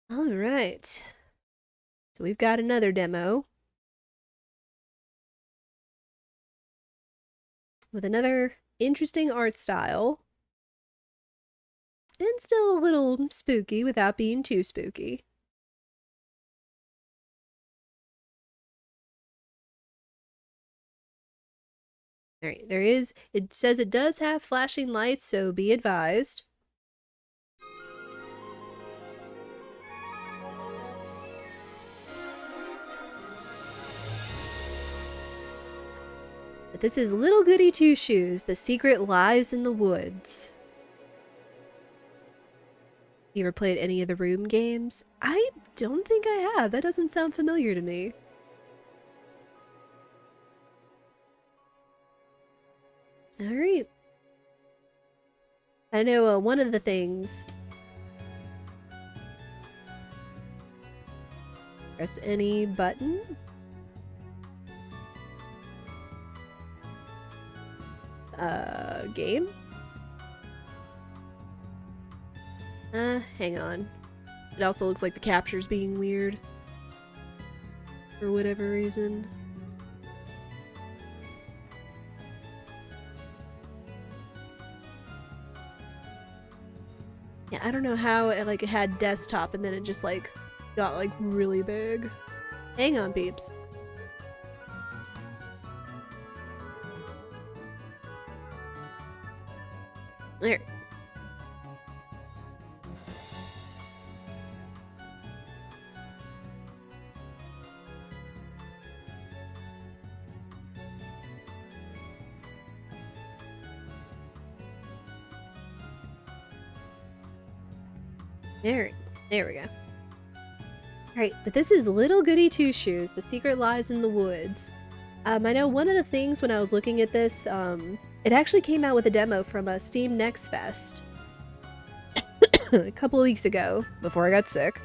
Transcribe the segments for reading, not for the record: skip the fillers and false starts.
All right. So we've got another demo with another interesting art style. And still a little spooky without being too spooky. Alright, it says it does have flashing lights, so be advised. But this is Little Goody Two Shoes, The Secret Lies in the Woods. You ever played any of the Room games? I don't think I have. That doesn't sound familiar to me. Alright. I know one of the things... Press any button? Game? Hang on. It also looks like the capture's being weird. For whatever reason. Yeah, I don't know how it had desktop and then it just got really big. Hang on, peeps. There. There we go. Alright, but this is Little Goody Two Shoes, The Secret Lies in the Woods. I know one of the things when I was looking at this, it actually came out with a demo from a Steam Next Fest a couple of weeks ago, before I got sick.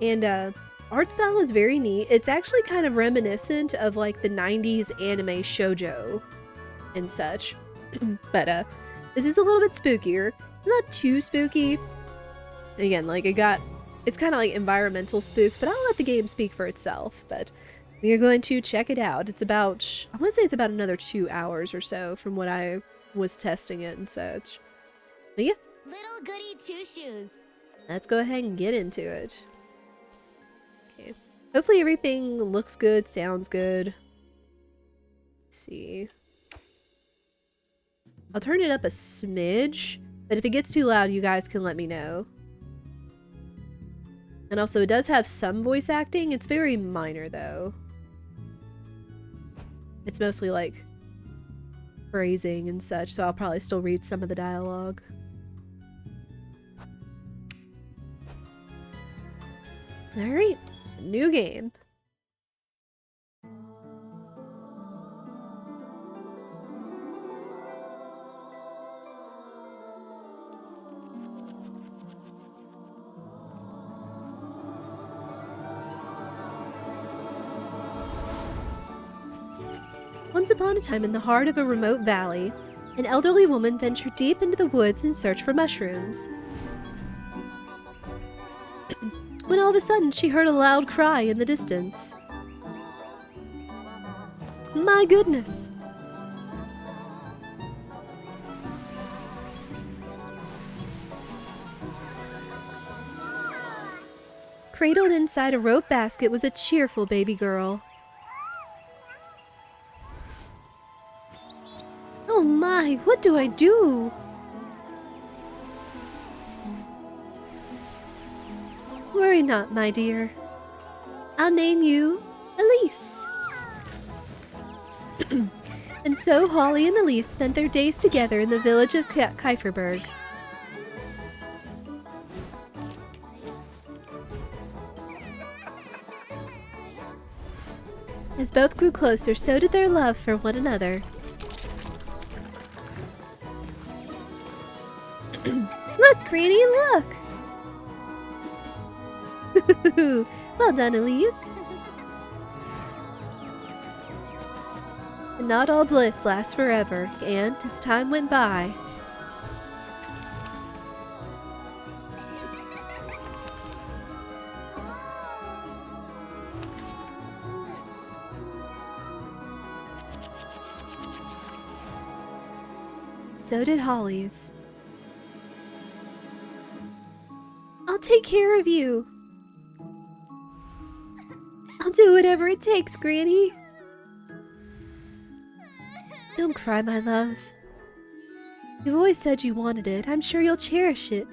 And art style is very neat. It's actually kind of reminiscent of the 90s anime shoujo and such. But this is a little bit spookier. It's not too spooky. Again, it's kind of like environmental spooks, but I'll let the game speak for itself. But we are going to check it out. It's about, I want to say it's about another 2 hours or so from what I was testing it and such. But yeah. Little Goody Two Shoes. Let's go ahead and get into it. Okay. Hopefully everything looks good, sounds good. Let's see. I'll turn it up a smidge, but if it gets too loud, you guys can let me know. And also, it does have some voice acting. It's very minor, though. It's mostly, phrasing and such, so I'll probably still read some of the dialogue. Alright, new game. Once upon a time in the heart of a remote valley, an elderly woman ventured deep into the woods in search for mushrooms. When all of a sudden she heard a loud cry in the distance. My goodness! Cradled inside a rope basket was a cheerful baby girl. Oh my, what do I do? Worry not, my dear. I'll name you Elise. And so Holly and Elise spent their days together in the village of Kieferberg. As both grew closer, so did their love for one another. Look, Granny, look! Well done, Elise. And not all bliss lasts forever, and as time went by, so did Holly's. I'll take care of you. I'll do whatever it takes, Granny. Don't cry, my love. You've always said you wanted it. I'm sure you'll cherish it.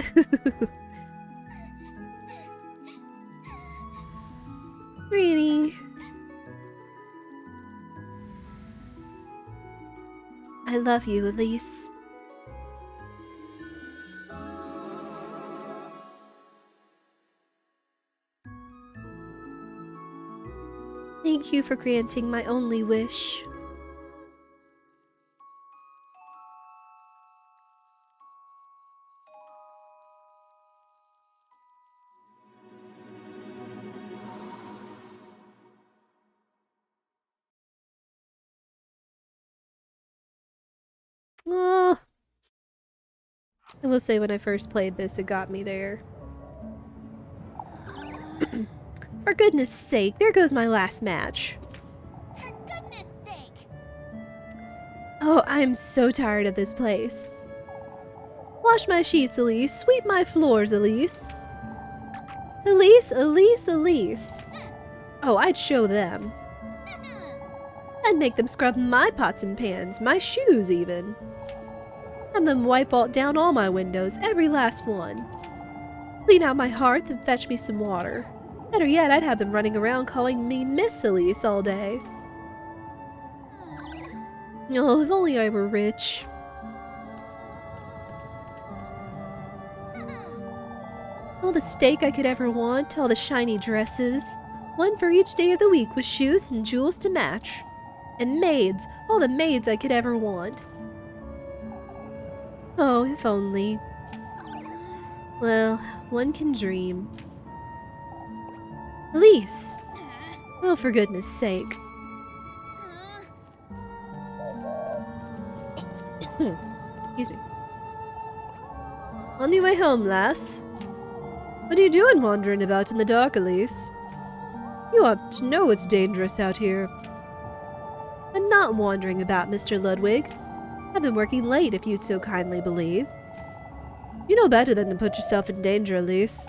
Granny. I love you, Elise. Thank you for granting my only wish. Oh, I will say when I first played this, it got me there. For goodness sake, there goes my last match. For goodness sake! Oh, I am so tired of this place. Wash my sheets, Elise. Sweep my floors, Elise. Elise, Elise, Elise. Oh, I'd show them. I'd make them scrub my pots and pans, my shoes even. Have them wipe down all my windows, every last one. Clean out my hearth and fetch me some water. Better yet, I'd have them running around calling me Miss Elise all day. Oh, if only I were rich. All the steak I could ever want, all the shiny dresses. One for each day of the week with shoes and jewels to match. And maids, all the maids I could ever want. Oh, if only. Well, one can dream. Elise! Oh, for goodness sake. Excuse me. On your way home, lass. What are you doing wandering about in the dark, Elise? You ought to know it's dangerous out here. I'm not wandering about, Mr. Ludwig. I've been working late, if you'd so kindly believe. You know better than to put yourself in danger, Elise.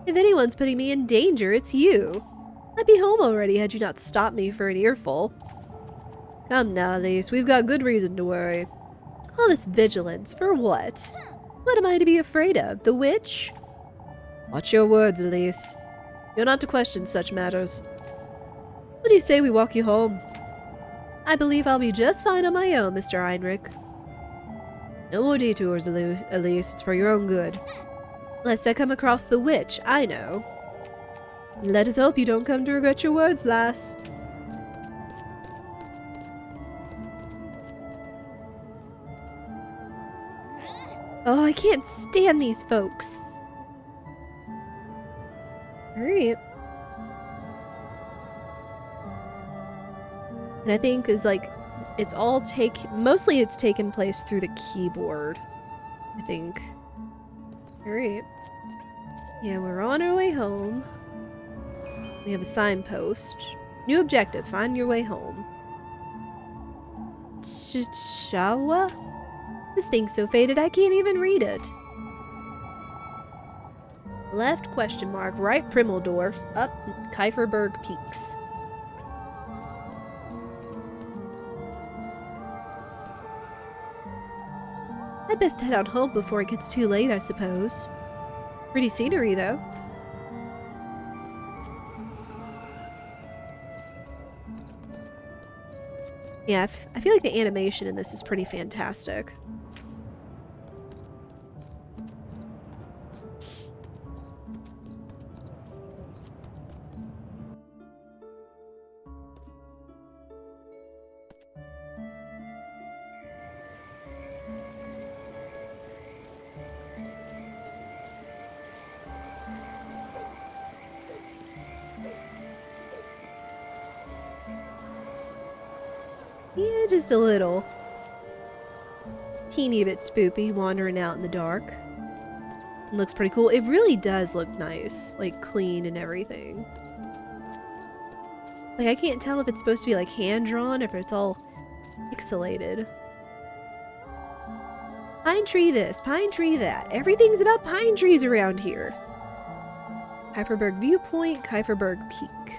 If anyone's putting me in danger, it's you. I'd be home already had you not stopped me for an earful. Come now, Elise, we've got good reason to worry. All this vigilance, for what? What am I to be afraid of? The witch? Watch your words, Elise. You're not to question such matters. What do you say we walk you home? I believe I'll be just fine on my own, Mr. Heinrich. No more detours, Elise. It's for your own good. Lest I come across the witch, I know. Let us hope you don't come to regret your words, lass. Oh, I can't stand these folks. Alright. And I think is like, it's all mostly it's taken place through the keyboard, I think. Alright. Yeah, we're on our way home. We have a signpost. New objective, find your way home. Chawa? This thing's so faded I can't even read it. Left question mark, right Primmeldorf, up Kieferberg Peaks. I'd best head on home before it gets too late, I suppose. Pretty scenery, though. Yeah, I feel like the animation in this is pretty fantastic. Yeah, just a little. Teeny bit spoopy, wandering out in the dark. It looks pretty cool. It really does look nice. Like, clean and everything. Like, I can't tell if it's supposed to be, like, hand-drawn or if it's all pixelated. Pine tree this, pine tree that. Everything's about pine trees around here. Kieferberg Viewpoint, Kieferberg Peak.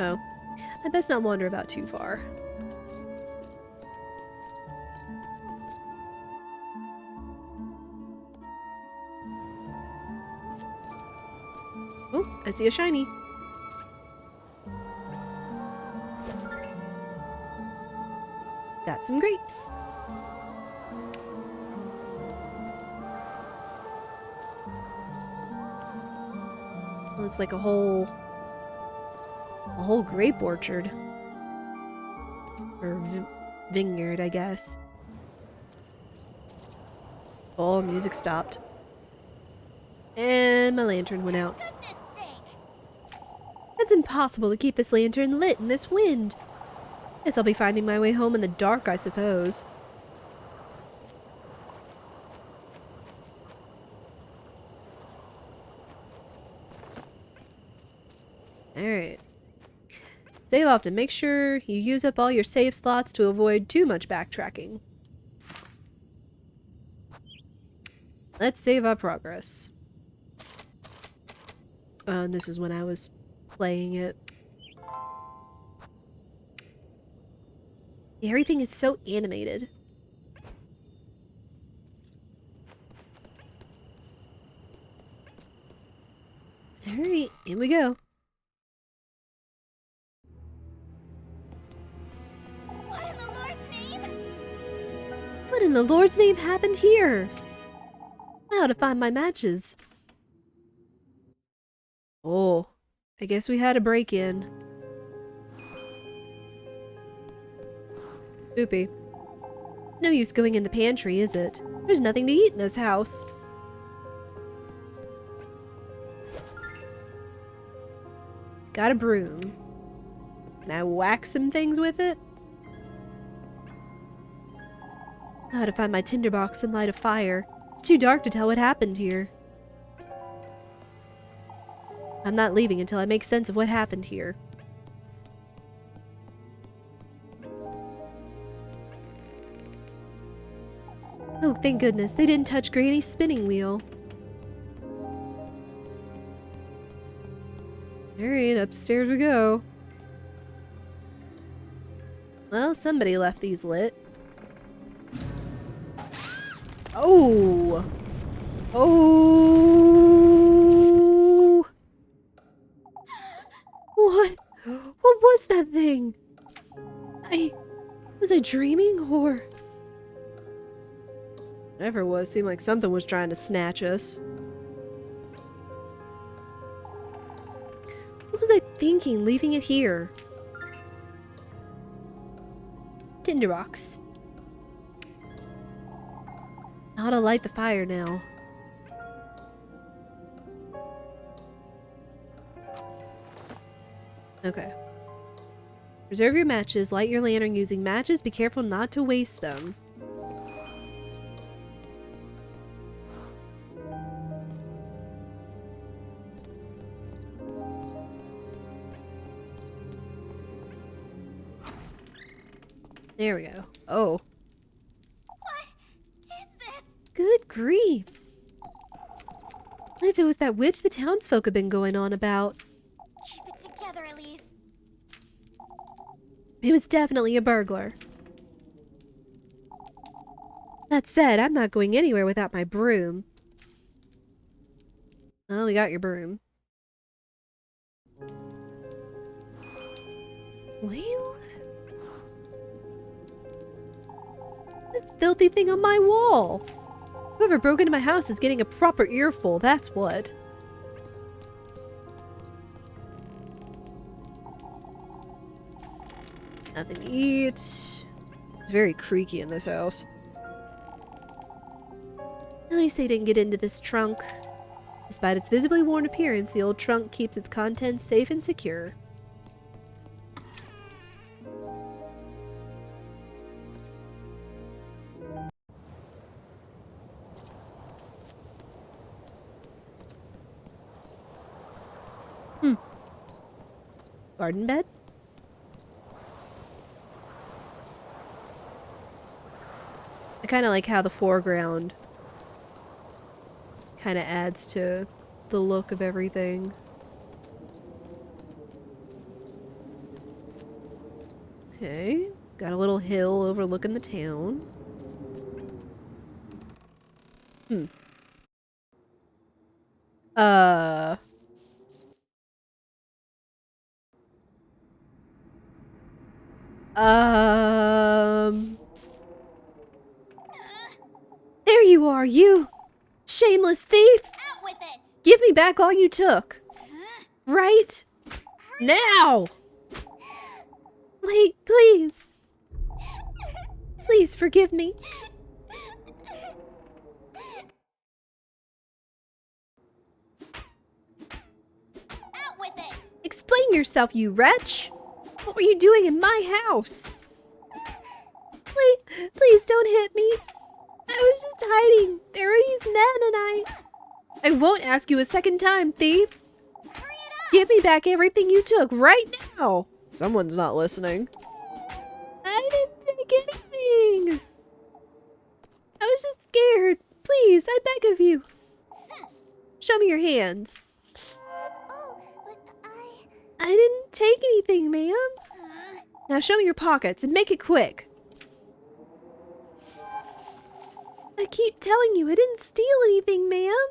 Oh. I best not wander about too far. Oh, I see a shiny. Got some grapes. Looks like a whole grape orchard. Or vineyard, I guess. Oh, music stopped. And my lantern went out. Goodness sake! It's impossible to keep this lantern lit in this wind. Guess I'll be finding my way home in the dark, I suppose. Alright. Save often. Make sure you use up all your save slots to avoid too much backtracking. Let's save our progress. And this is when I was playing it. Everything is so animated. Alright, here we go. What in the Lord's name? What in the Lord's name happened here? I ought to find my matches. Oh, I guess we had a break-in. Spoopy. No use going in the pantry, is it? There's nothing to eat in this house. Got a broom. Can I whack some things with it? I ought to find my tinderbox and light a fire. It's too dark to tell what happened here. I'm not leaving until I make sense of what happened here. Oh, thank goodness, they didn't touch Granny's spinning wheel. Alright, upstairs we go. Well, somebody left these lit. Oh! Oh! What? What was that thing? Was I dreaming or... Whatever it was, seemed like something was trying to snatch us. What was I thinking, leaving it here? Tinderbox. How to light the fire now. Okay. Reserve your matches, light your lantern using matches, be careful not to waste them. There we go. Oh. What is this? Good grief. What if it was that witch the townsfolk have been going on about? Keep it together, Elise. It was definitely a burglar. That said, I'm not going anywhere without my broom. Oh, we got your broom. Well... This filthy thing on my wall! Whoever broke into my house is getting a proper earful, that's what. Nothing to eat. It's very creaky in this house. At least they didn't get into this trunk. Despite its visibly worn appearance, the old trunk keeps its contents safe and secure. Garden bed? kind of like how the foreground kind of adds to the look of everything. Okay, got a little hill overlooking the town. Uh... Um... There you are, you shameless thief! Out with it! Give me back all you took! Right now! Wait, please! Please forgive me. Out with it! Explain yourself, you wretch! What were you doing in my house? Please don't hit me. I was just hiding. There were these men and I won't ask you a second time, thief. Hurry it up! Give me back everything you took right now. Someone's not listening. I didn't take anything. I was just scared. Please, I beg of you. Show me your hands. Oh, but I didn't take anything, ma'am. uh, Now show me your pockets and make it quick. I keep telling you, I didn't steal anything, ma'am.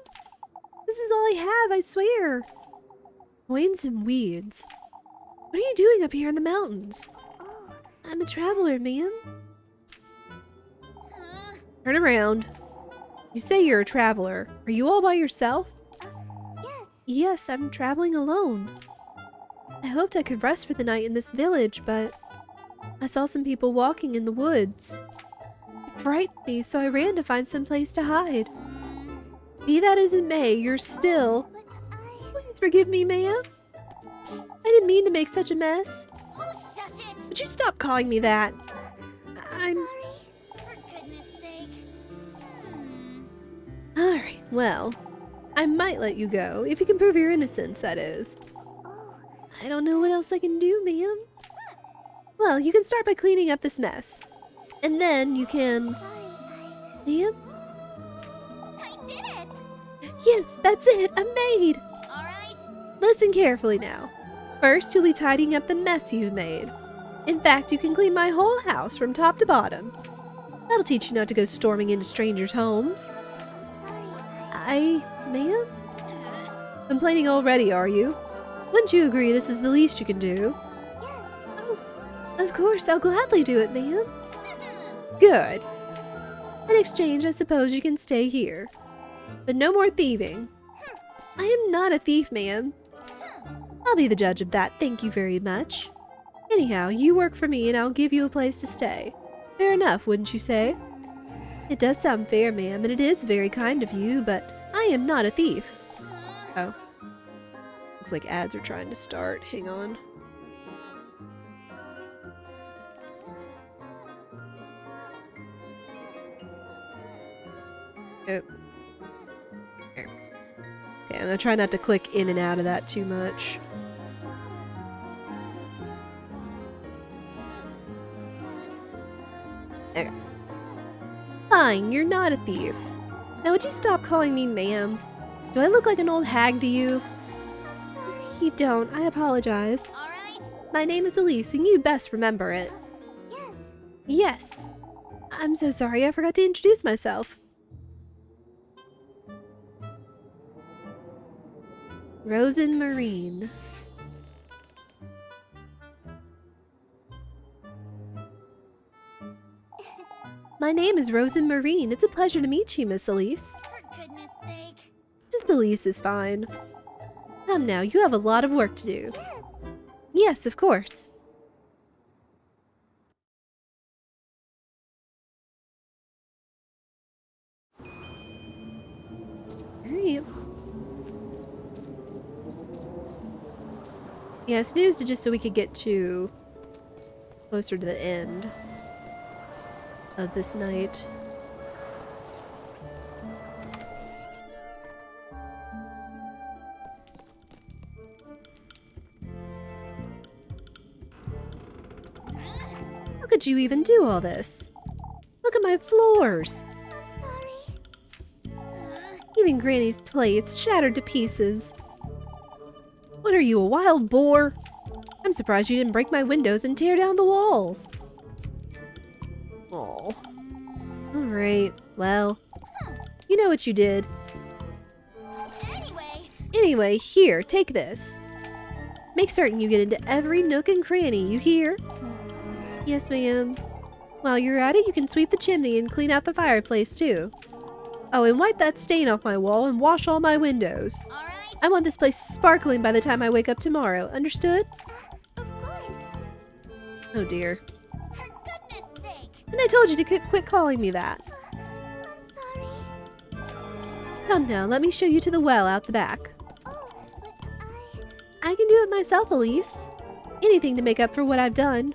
This is all I have, I swear. Coins and weeds. What are you doing up here in the mountains? oh, I'm a traveler, ma'am. uh, Turn around. You say you're a traveler. Are you all by yourself? yes. Yes, I'm traveling alone. I hoped I could rest for the night in this village, but I saw some people walking in the woods. It frightened me, so I ran to find some place to hide. Be that as it may, you're still... But Please forgive me, ma'am. I didn't mean to make such a mess. Oh, shush it! Would you stop calling me that? I'm... Sorry. For goodness sake. Alright, well, I might let you go, if you can prove your innocence, that is. Oh, I don't know what else I can do, ma'am. Well, you can start by cleaning up this mess. And then you can... sorry. Ma'am? I did it! Yes, that's it, a maid! Alright. Listen carefully now. First, you'll be tidying up the mess you've made. In fact, you can clean my whole house from top to bottom. That'll teach you not to go storming into strangers' homes. Sorry. Ma'am? Complaining already, are you? Wouldn't you agree this is the least you can do? Yes. Oh, of course, I'll gladly do it, ma'am. Good. In exchange, I suppose you can stay here. But no more thieving. I am not a thief, ma'am. I'll be the judge of that, thank you very much. Anyhow, you work for me and I'll give you a place to stay. Fair enough, wouldn't you say? It does sound fair, ma'am, and it is very kind of you, but I am not a thief. Oh. Looks like ads are trying to start. Hang on. Oh. There. Okay, I'm gonna try not to click in and out of that too much. Okay. Fine, you're not a thief. Now would you stop calling me ma'am? Do I look like an old hag to you? I'm sorry. You don't, I apologize. Alright. My name is Elise, and you best remember it. Yes. Yes. I'm so sorry, I forgot to introduce myself. Rosen Marine. My name is Rosen Marine. It's a pleasure to meet you, Miss Elise. For goodness sake. Just Elise is fine. Come now, you have a lot of work to do. Yes. Yes, of course. Alright. Yeah, snoozed it just so we could get to closer to the end of this night. How could you even do all this? Look at at my floors. I'm sorry. Even Granny's plates shattered to pieces. What are you, a wild boar? I'm surprised you didn't break my windows and tear down the walls. Oh. Alright, well. You know what you did. Anyway, here, take this. Make certain you get into every nook and cranny, you hear? Yes, ma'am. While you're at it, you can sweep the chimney and clean out the fireplace, too. Oh, and wipe that stain off my wall and wash all my windows. All right. I want this place sparkling by the time I wake up tomorrow, understood? Of course. Oh dear. For goodness sake. And I told you to quit calling me that. I'm sorry. Come now, let me show you to the well out the back. Oh, but I can do it myself, Elise. Anything to make up for what I've done.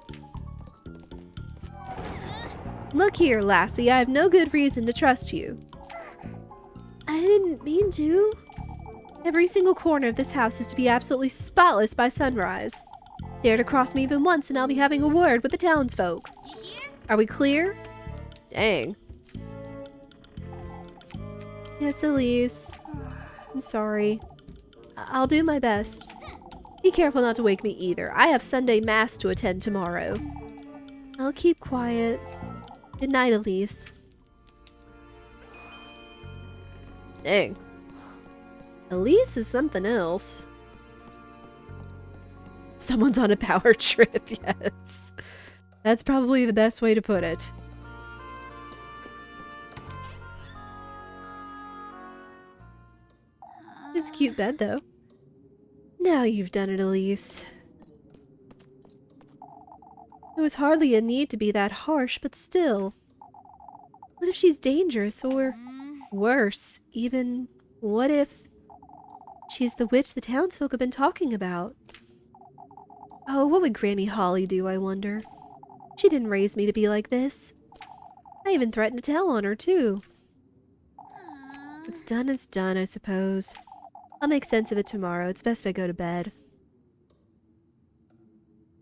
Look here, lassie, I have no good reason to trust you. I didn't mean to. Every single corner of this house is to be absolutely spotless by sunrise. Dare to cross me even once and I'll be having a word with the townsfolk. you hear? Are we clear? Dang. Yes, Elise. I'm sorry. I'll do my best. Be careful not to wake me either. I have Sunday Mass to attend tomorrow. I'll keep quiet. Good night, Elise. Dang. Elise is something else. Someone's on a power trip, yes. That's probably the best way to put it. It's a cute bed, though. Now you've done it, Elise. There was hardly a need to be that harsh, but still. What if she's dangerous, or worse, even, what if she's the witch the townsfolk have been talking about? Oh, what would Granny Holly do, I wonder? She didn't raise me to be like this. I even threatened to tell on her, too. What's done is done, I suppose. I'll make sense of it tomorrow. It's best I go to bed.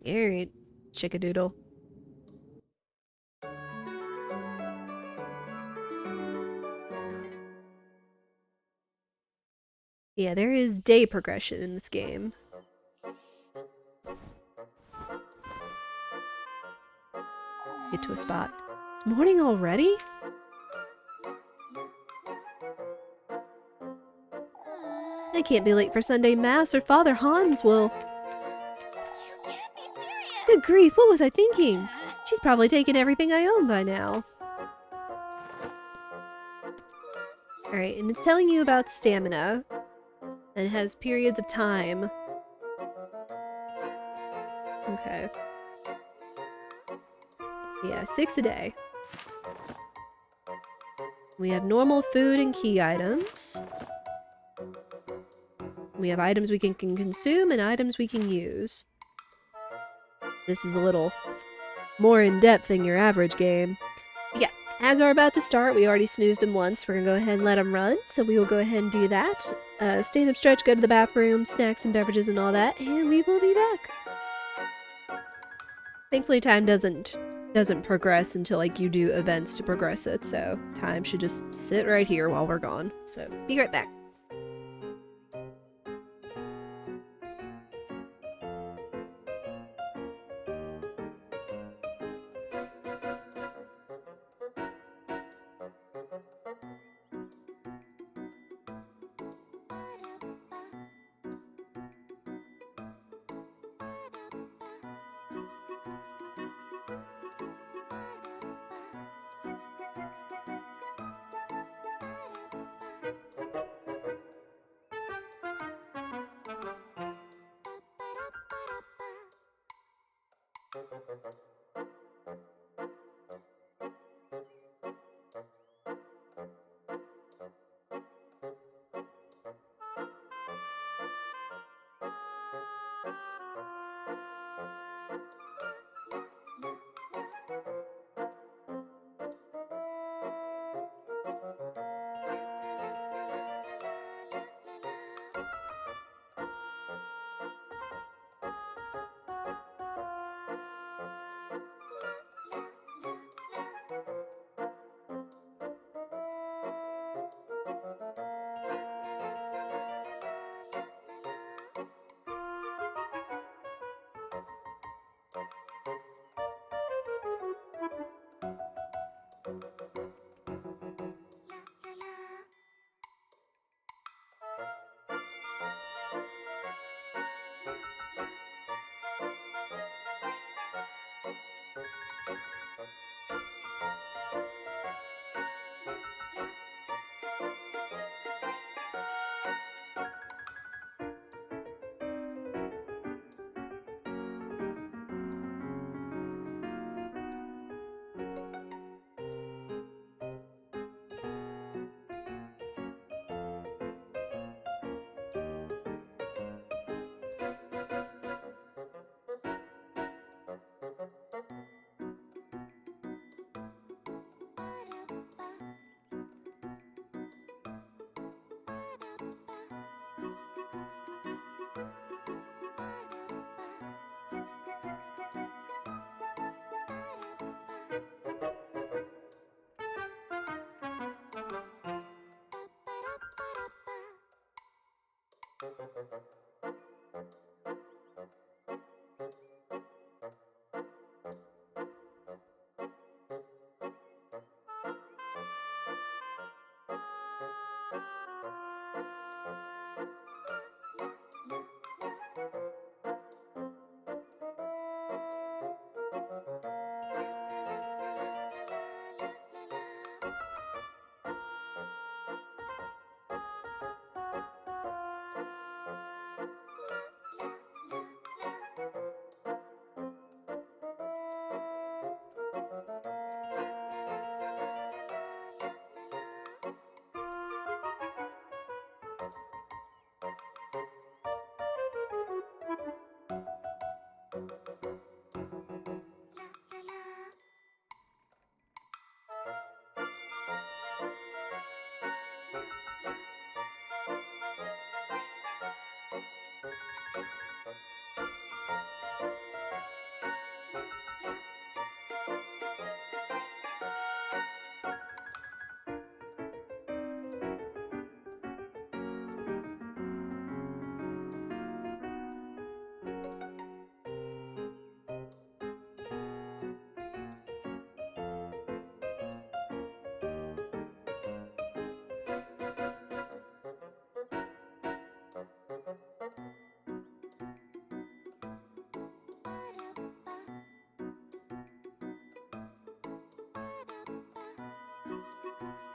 Alright, chickadoodle. Yeah, there is day progression in this game. Get to a spot. It's morning already? I can't be late for Sunday Mass or Father Hans will... You can't be serious. Good grief, what was I thinking? She's probably taken everything I own by now. Alright, and it's telling you about stamina. And it has periods of time. Okay. Yeah, 6 a day. We have normal food and key items. We have items we can consume and items we can use. This is a little more in-depth than your average game. But yeah, ads are about to start. We already snoozed them once. We're gonna go ahead and let them run, so we will go ahead and do that. Stand up, stretch, go to the bathroom, snacks and beverages and all that, and we will be back. Thankfully, time doesn't progress until like you do events to progress it, so time should just sit right here while we're gone. So be right back.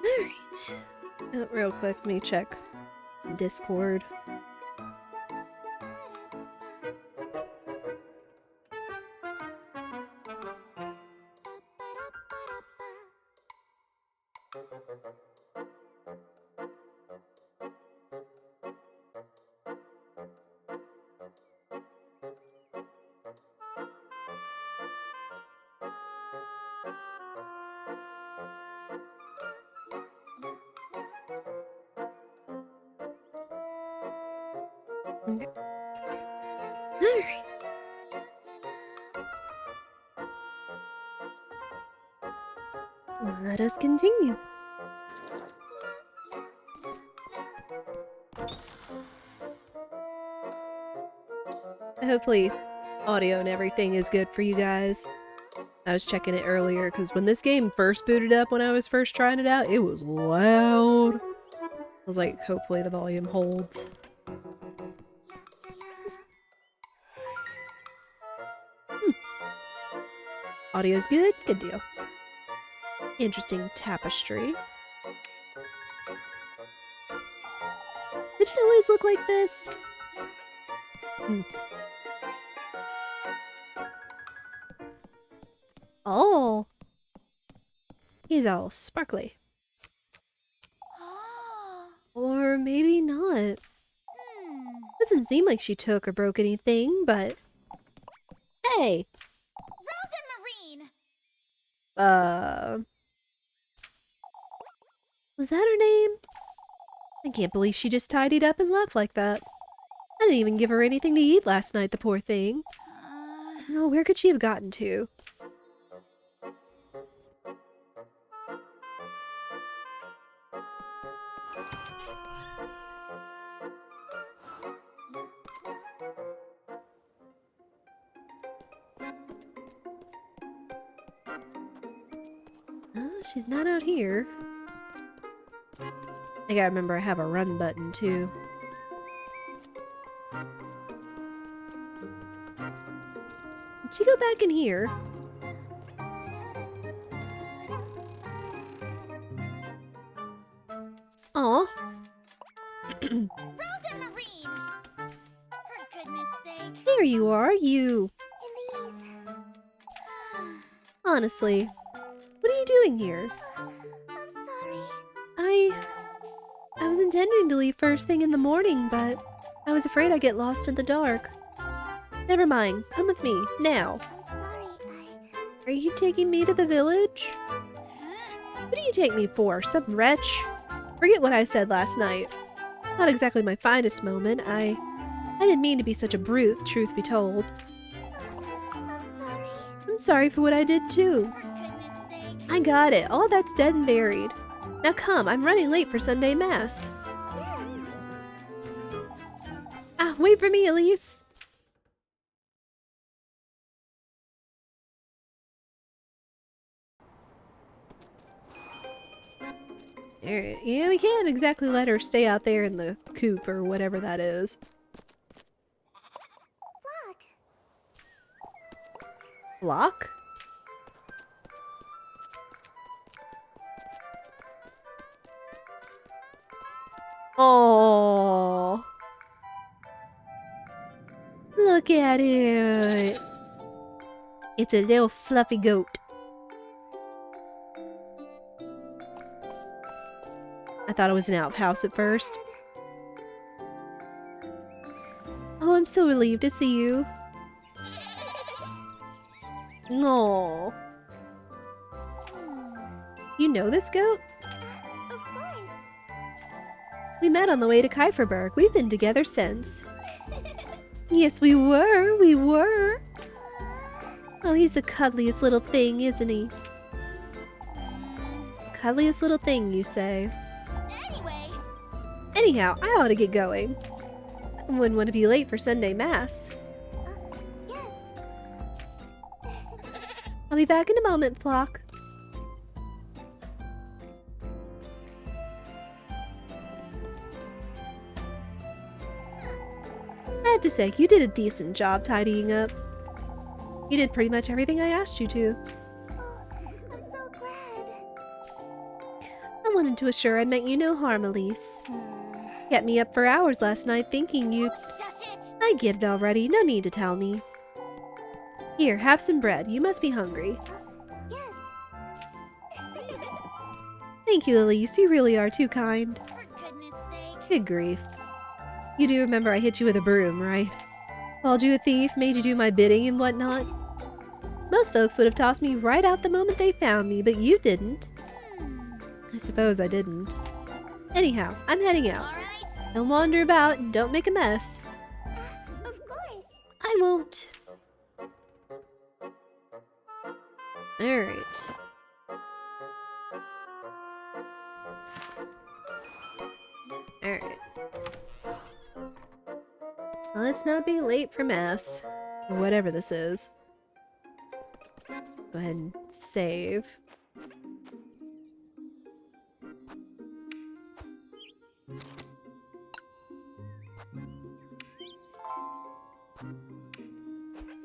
Alright. Real quick, let me check Discord. Okay. Alright. Let us continue. Hopefully, audio and everything is good for you guys. I was checking it earlier because when this game first booted up when I was first trying it out, it was loud. I was like, hopefully the volume holds. Audio's good? Good deal. Interesting tapestry. Did it always look like this? Oh! He's all sparkly. Or maybe not. Doesn't seem like she took or broke anything, but... Hey! Rose and Marine! Was that her name? I can't believe she just tidied up and left like that. I didn't even give her anything to eat last night, the poor thing. No, where could she have gotten to? She's not out here. I gotta remember I have a run button, too. Did she go back in here? Aw. Rose and Marine! For goodness sake. There you are, you. Elise. Honestly, what are you doing here? I'm sorry. I was intending to leave first thing in the morning, but I was afraid I'd get lost in the dark. Never mind, come with me, now. I'm sorry. Are you taking me to the village? What do you take me for, some wretch? Forget what I said last night. Not exactly my finest moment. I didn't mean to be such a brute, truth be told. I'm sorry. I'm sorry for what I did too. For goodness sake. I got it. All that's dead and buried. Now come, I'm running late for Sunday Mass. Yes. Ah, wait for me, Elise! Alright, yeah, we can't exactly let her stay out there in the coop or whatever that is. Block? Oh, look at it. It's a little fluffy goat. I thought it was an outhouse at first. Oh, I'm so relieved to see you. No. You know this goat? Of course. We met on the way to Kieferberg. We've been together since. Yes, we were. Oh, he's the cuddliest little thing, isn't he? Cuddliest little thing, you say? Anyway. Anyhow, I ought to get going. I wouldn't want to be late for Sunday Mass. Yes. I'll be back in a moment, Flock. I have to say, you did a decent job tidying up. You did pretty much everything I asked you to. Oh, I'm so glad. I wanted to assure I meant you no harm, Elise. Kept me up for hours last night thinking you... Shush it. I get it already, no need to tell me. Here, have some bread. You must be hungry. Yes. Thank you, Elise. You really are too kind. For goodness sake. Good grief. You do remember I hit you with a broom, right? Called you a thief, made you do my bidding and whatnot? Most folks would have tossed me right out the moment they found me, but you didn't. I suppose I didn't. Anyhow, I'm heading out. All right. Don't wander about and don't make a mess. Of course. I won't. Alright. Alright. Well, let's not be late for Mass. Or whatever this is. Go ahead and save.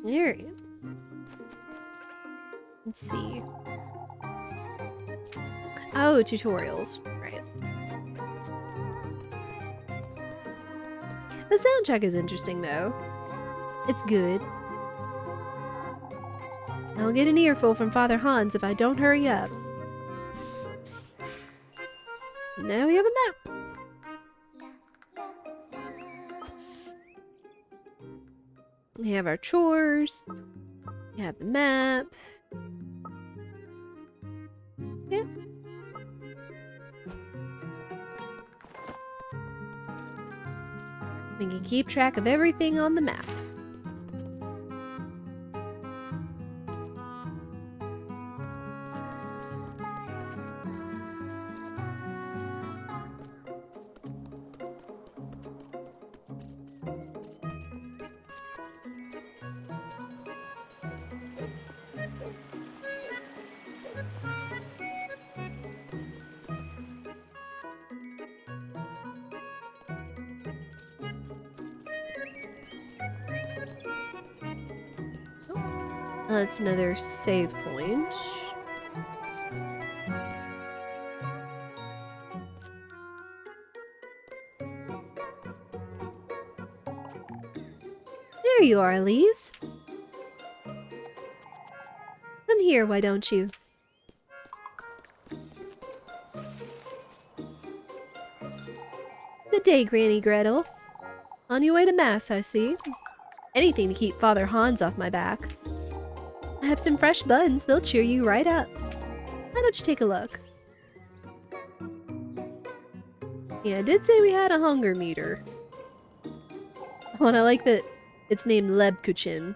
Alright. Let's see. Oh, tutorials. Right. The soundtrack is interesting, though. It's good. I'll get an earful from Father Hans if I don't hurry up. Now we have a map. We have our chores. We have the map. Yeah. We can keep track of everything on the map. That's another save point. There you are, Elise. Come here, why don't you? Good day, Granny Gretel. On your way to Mass, I see. Anything to keep Father Hans off my back. I have some fresh buns. They'll cheer you right up. Why don't you take a look? Yeah, I did say we had a hunger meter. Oh, and I like that it's named Lebkuchen.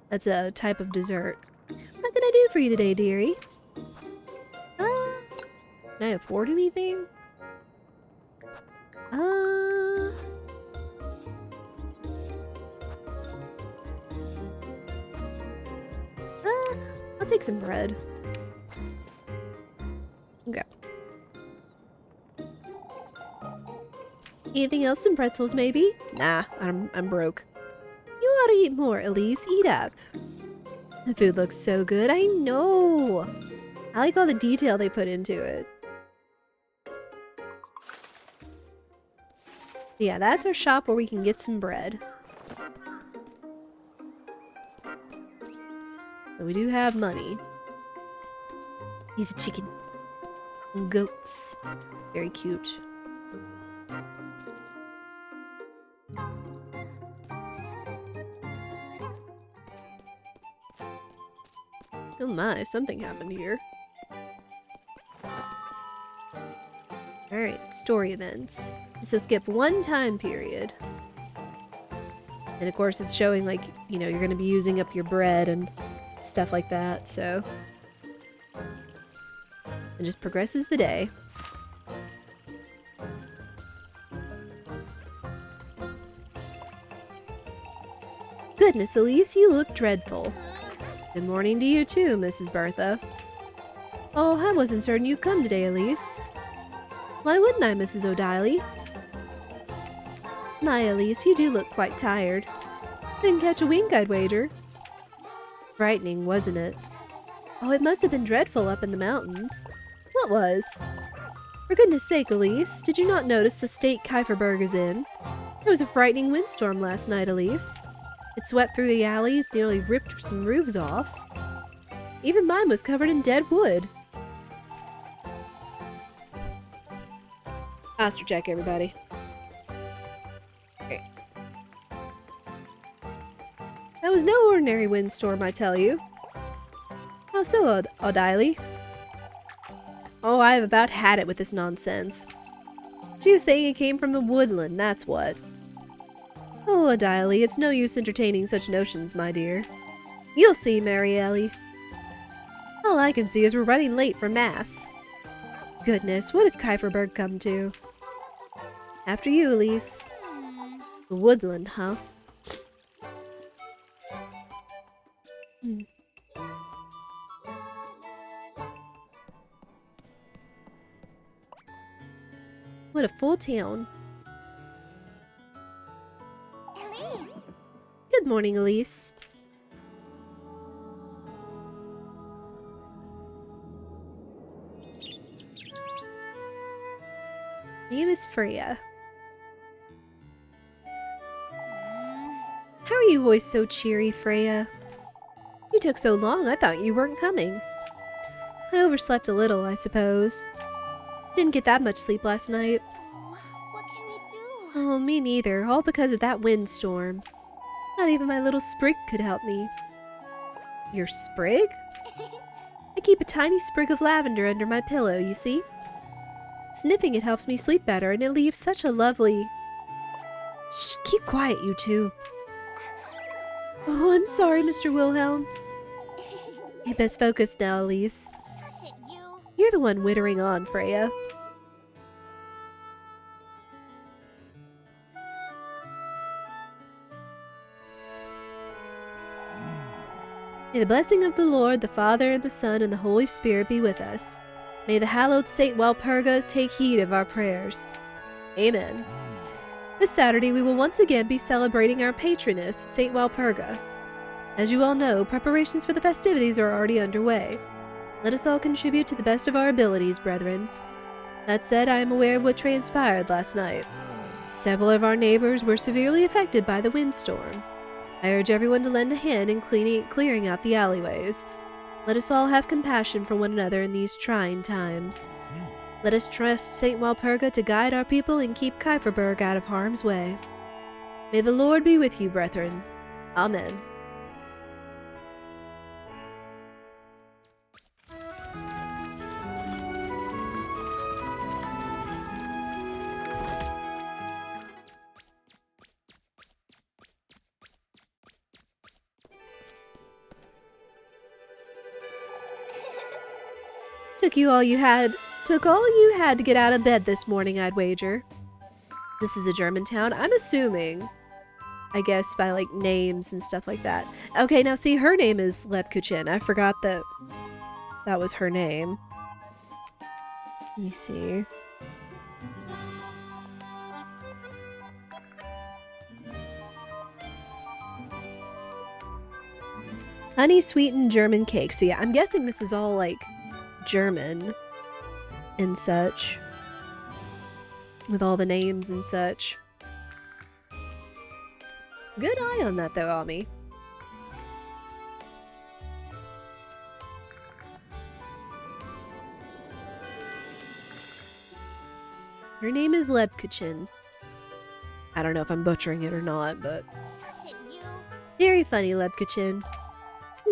That's a type of dessert. What can I do for you today, dearie? Can I afford anything? take some bread. Okay. Anything else? Some pretzels, maybe? Nah, I'm broke. You ought to eat more, Elise. Eat up. The food looks so good. I know. I like all the detail they put into it. Yeah, that's our shop where we can get some bread. So we do have money. He's a chicken. And goats. Very cute. Oh my, something happened here. Alright, story events. So skip one time period. And of course it's showing like, you know, you're going to be using up your bread and stuff like that, so. It just progresses the day. Goodness, Elise, you look dreadful. Good morning to you too, Mrs. Bertha. Oh, I wasn't certain you'd come today, Elise. Why wouldn't I, Mrs. O'Diley? My, Elise, you do look quite tired. Didn't catch a wink, I'd wager. Frightening, wasn't it? Oh, it must have been dreadful up in the mountains. What was? For goodness sake, Elise, did you not notice the state Kieferberg is in? There was a frightening windstorm last night, Elise. It swept through the alleys, nearly ripped some roofs off. Even mine was covered in dead wood. Posture check, everybody. Okay. That was no ordinary windstorm, I tell you. How so, O'Diley? Oh, I have about had it with this nonsense. She was saying it came from the woodland, that's what. Oh, O'Diley, it's no use entertaining such notions, my dear. You'll see, Mary Ellie. All I can see is we're running late for Mass. Goodness, what has Kieferberg come to? After you, Elise. The woodland, huh? What a full town. Elise! Good morning, Elise. My name is Freya. How are you always so cheery, Freya? You took so long, I thought you weren't coming. I overslept a little, I suppose. Didn't get that much sleep last night. What can we do? Oh, me neither, all because of that windstorm. Not even my little sprig could help me. Your sprig? I keep a tiny sprig of lavender under my pillow, you see? Sniffing it helps me sleep better, and it leaves such a lovely... Shh, keep quiet, you two. Oh, I'm sorry, Mr. Wilhelm. You best focus now, Elise. Shush it, you. You're the one wittering on, Freya. May the blessing of the Lord, the Father, and the Son, and the Holy Spirit be with us. May the hallowed Saint Walpurga take heed of our prayers. Amen. This Saturday we will once again be celebrating our patroness, Saint Walpurga. As you all know, preparations for the festivities are already underway. Let us all contribute to the best of our abilities, brethren. That said, I am aware of what transpired last night. Several of our neighbors were severely affected by the windstorm. I urge everyone to lend a hand in clearing out the alleyways. Let us all have compassion for one another in these trying times. Let us trust Saint Walpurga to guide our people and keep Kieferberg out of harm's way. May the Lord be with you, brethren. Amen. Took all you had to get out of bed this morning, I'd wager. This is a German town, I'm assuming. I guess by like names and stuff like that. Okay, now see, her name is Lepkuchin. I forgot that that was her name. Let me see. Honey sweetened German cake. So yeah, I'm guessing this is all like German and such. With all the names and such. Good eye on that though, Ami. Her name is Lebkuchin. I don't know if I'm butchering it or not, but... Shush it, you. Very funny, Lebkuchin.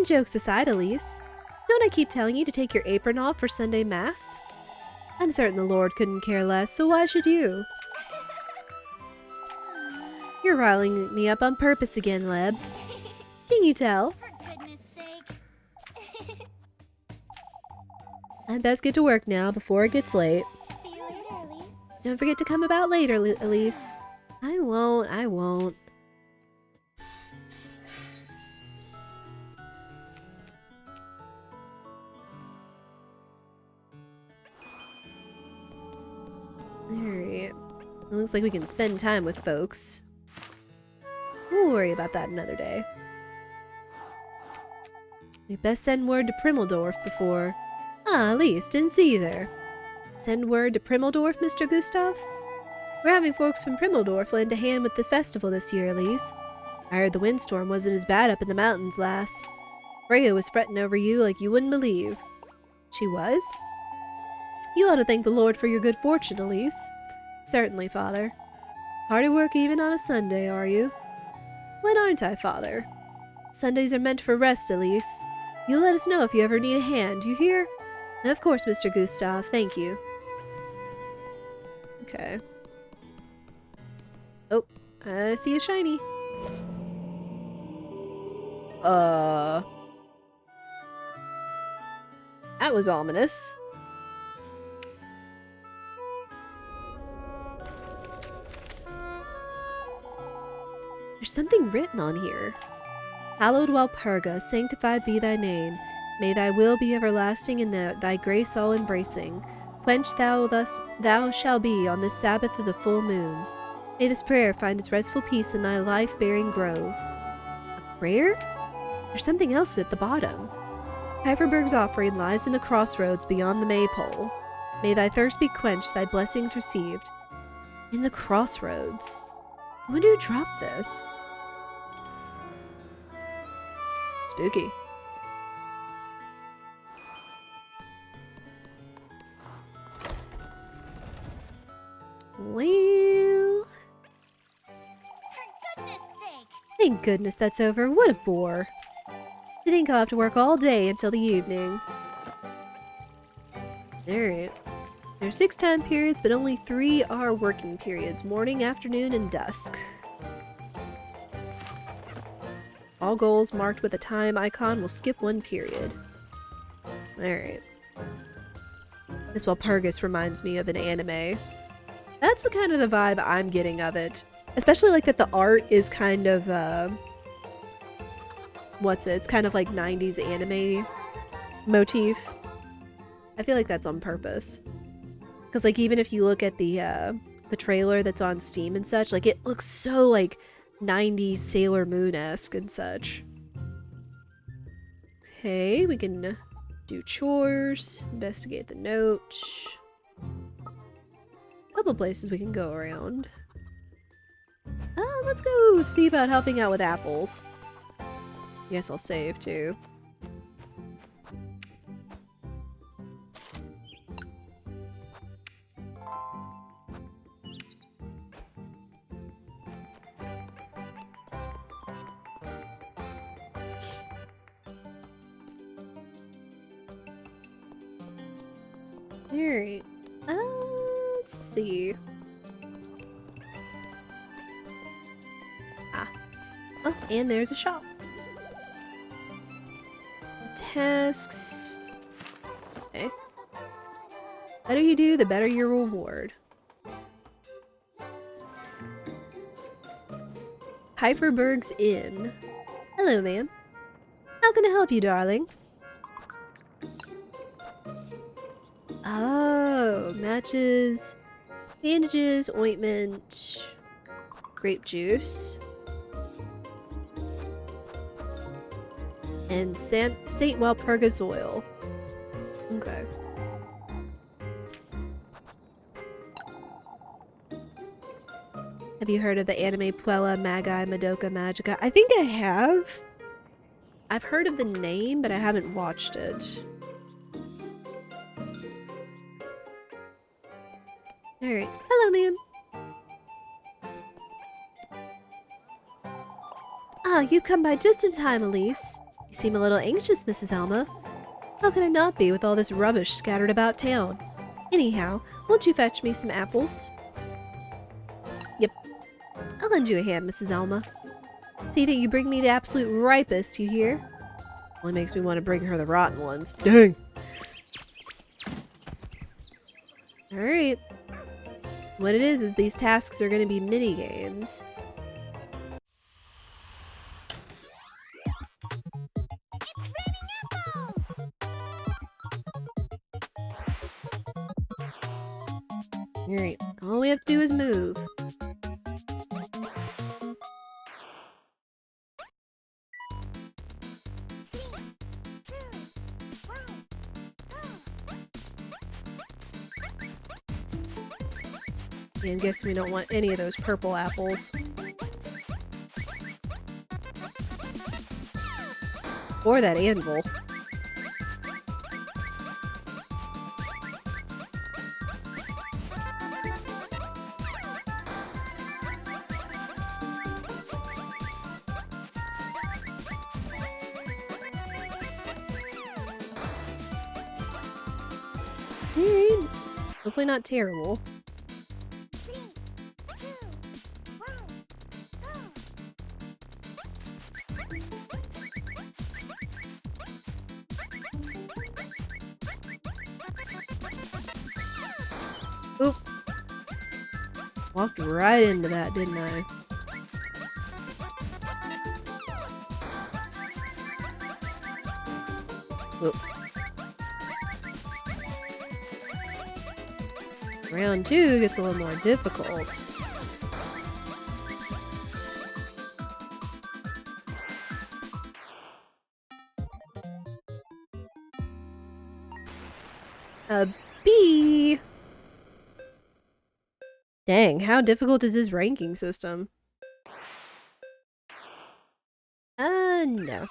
Jokes aside, Elise. Don't I keep telling you to take your apron off for Sunday Mass? I'm certain the Lord couldn't care less, so why should you? You're riling me up on purpose again, Leb. Can you tell? For goodness sake. I'd best get to work now before it gets late. See you later, Elise. Don't forget to come about later, Elise. I won't. Alright. It looks like we can spend time with folks. We'll worry about that another day. We best send word to Primmeldorf before... Ah, Elise, didn't see you there. Send word to Primmeldorf, Mr. Gustav? We're having folks from Primmeldorf lend a hand with the festival this year, Elise. I heard the windstorm wasn't as bad up in the mountains, lass. Freya was fretting over you like you wouldn't believe. She was? You ought to thank the Lord for your good fortune, Elise. Certainly, Father. Hard at work even on a Sunday, are you? When aren't I, Father? Sundays are meant for rest, Elise. You let us know if you ever need a hand, you hear? Of course, Mr. Gustav, thank you. Okay. Oh, I see a shiny. That was ominous. There's something written on here. Hallowed Walpurga, sanctified be thy name. May thy will be everlasting and thy grace all embracing. Quenched thou shall be on this Sabbath of the full moon. May this prayer find its restful peace in thy life-bearing grove. A prayer? There's something else at the bottom. Hyverberg's offering lies in the crossroads beyond the maypole. May thy thirst be quenched, thy blessings received. In the crossroads. I wonder who dropped this. Spooky. Well... For goodness sake. Thank goodness that's over. What a bore. I think I'll have to work all day until the evening. Alright. There are 6 time periods, but only 3 are working periods. Morning, afternoon, and dusk. All goals marked with a time icon will skip 1 period. Alright. This Walpurgis reminds me of an anime. That's the kind of the vibe I'm getting of it. Especially like that the art is kind of, it's kind of like 90s anime motif. I feel like that's on purpose. Because like even if you look at the trailer that's on Steam and such, like it looks so like 90s Sailor Moon-esque and such. Okay, we can do chores, investigate the note. Couple places we can go around. Let's go see about helping out with apples. Guess I'll save too. Alright. Let's see. Oh, and there's a shop. Tasks. Okay. The better you do, the better your reward. Pfeifferberg's Inn. Hello, ma'am. How can I help you, darling? Oh, matches, bandages, ointment, grape juice, and Saint Walpurgis oil. Okay. Have you heard of the anime Puella Magi Madoka Magica? I think I have. I've heard of the name, but I haven't watched it. Alright. Hello, ma'am. Ah, you've come by just in time, Elise. You seem a little anxious, Mrs. Alma. How can I not be with all this rubbish scattered about town? Anyhow, won't you fetch me some apples? Yep. I'll lend you a hand, Mrs. Alma. See that you bring me the absolute ripest, you hear? Only makes me want to bring her the rotten ones. Dang! Alright. What it is these tasks are going to be mini-games. Alright, all we have to do is move. Yeah, I'm guessing we don't want any of those purple apples. Or that anvil. Alright. Hopefully not terrible. Oop. Walked right into that, didn't I? Oop. Round 2 gets a little more difficult. A B! Dang, how difficult is this ranking system? No.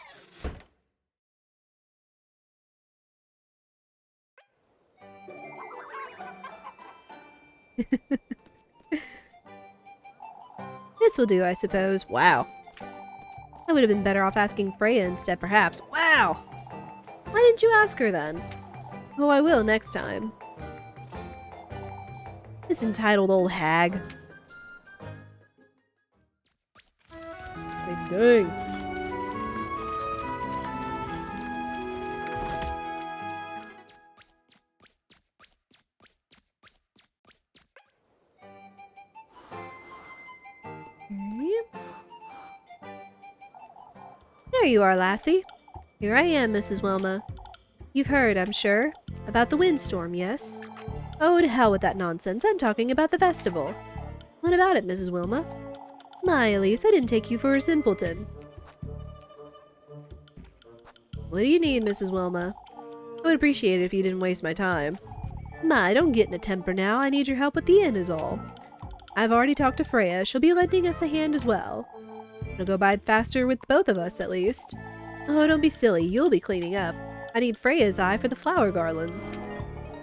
This will do, I suppose. Wow. I would have been better off asking Freya instead, perhaps. Wow! Why didn't you ask her then? Oh, I will next time. This entitled old hag. Like, dang. There you are, lassie. Here I am, Mrs. Wilma. You've heard, I'm sure, about the windstorm, yes? Oh, to hell with that nonsense. I'm talking about the festival. What about it, Mrs. Wilma? My, Elise, I didn't take you for a simpleton. What do you need, Mrs. Wilma? I would appreciate it if you didn't waste my time. My, don't get in a temper now. I need your help with the inn is all. I've already talked to Freya. She'll be lending us a hand as well. It'll go by faster with both of us, at least. Oh, don't be silly. You'll be cleaning up. I need Freya's eye for the flower garlands.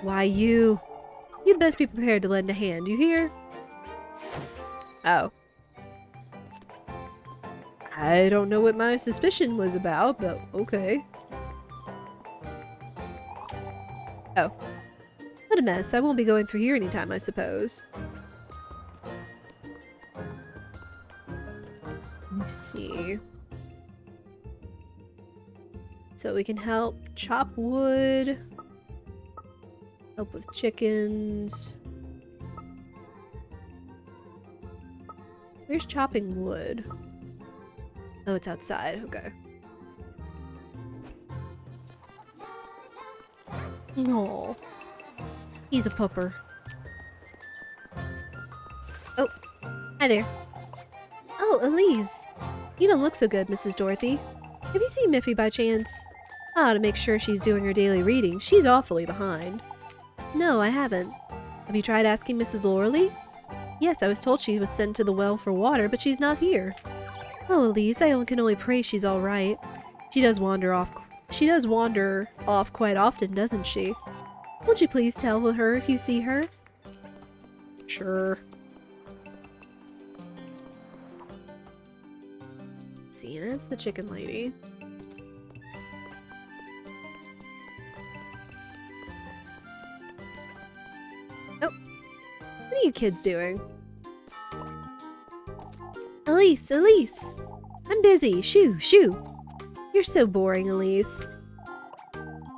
Why, you'd best be prepared to lend a hand, you hear? Oh. I don't know what my suspicion was about, but okay. Oh. What a mess. I won't be going through here anytime, I suppose. Let me see. So we can help chop wood. Help with chickens. Where's chopping wood? Oh, it's outside. Okay. No. He's a pupper. Oh, hi there. Oh, Elise. You don't look so good, Mrs. Dorothy. Have you seen Miffy by chance? Ah, to make sure she's doing her daily reading. She's awfully behind. No, I haven't. Have you tried asking Mrs. Loreley? Yes, I was told she was sent to the well for water, but she's not here. Oh, Elise, I can only pray she's all right. She does wander off quite often, doesn't she? Won't you please tell her if you see her? Sure. See, that's the chicken lady. Oh, what are you kids doing? Elise, Elise! I'm busy. Shoo, shoo! You're so boring, Elise.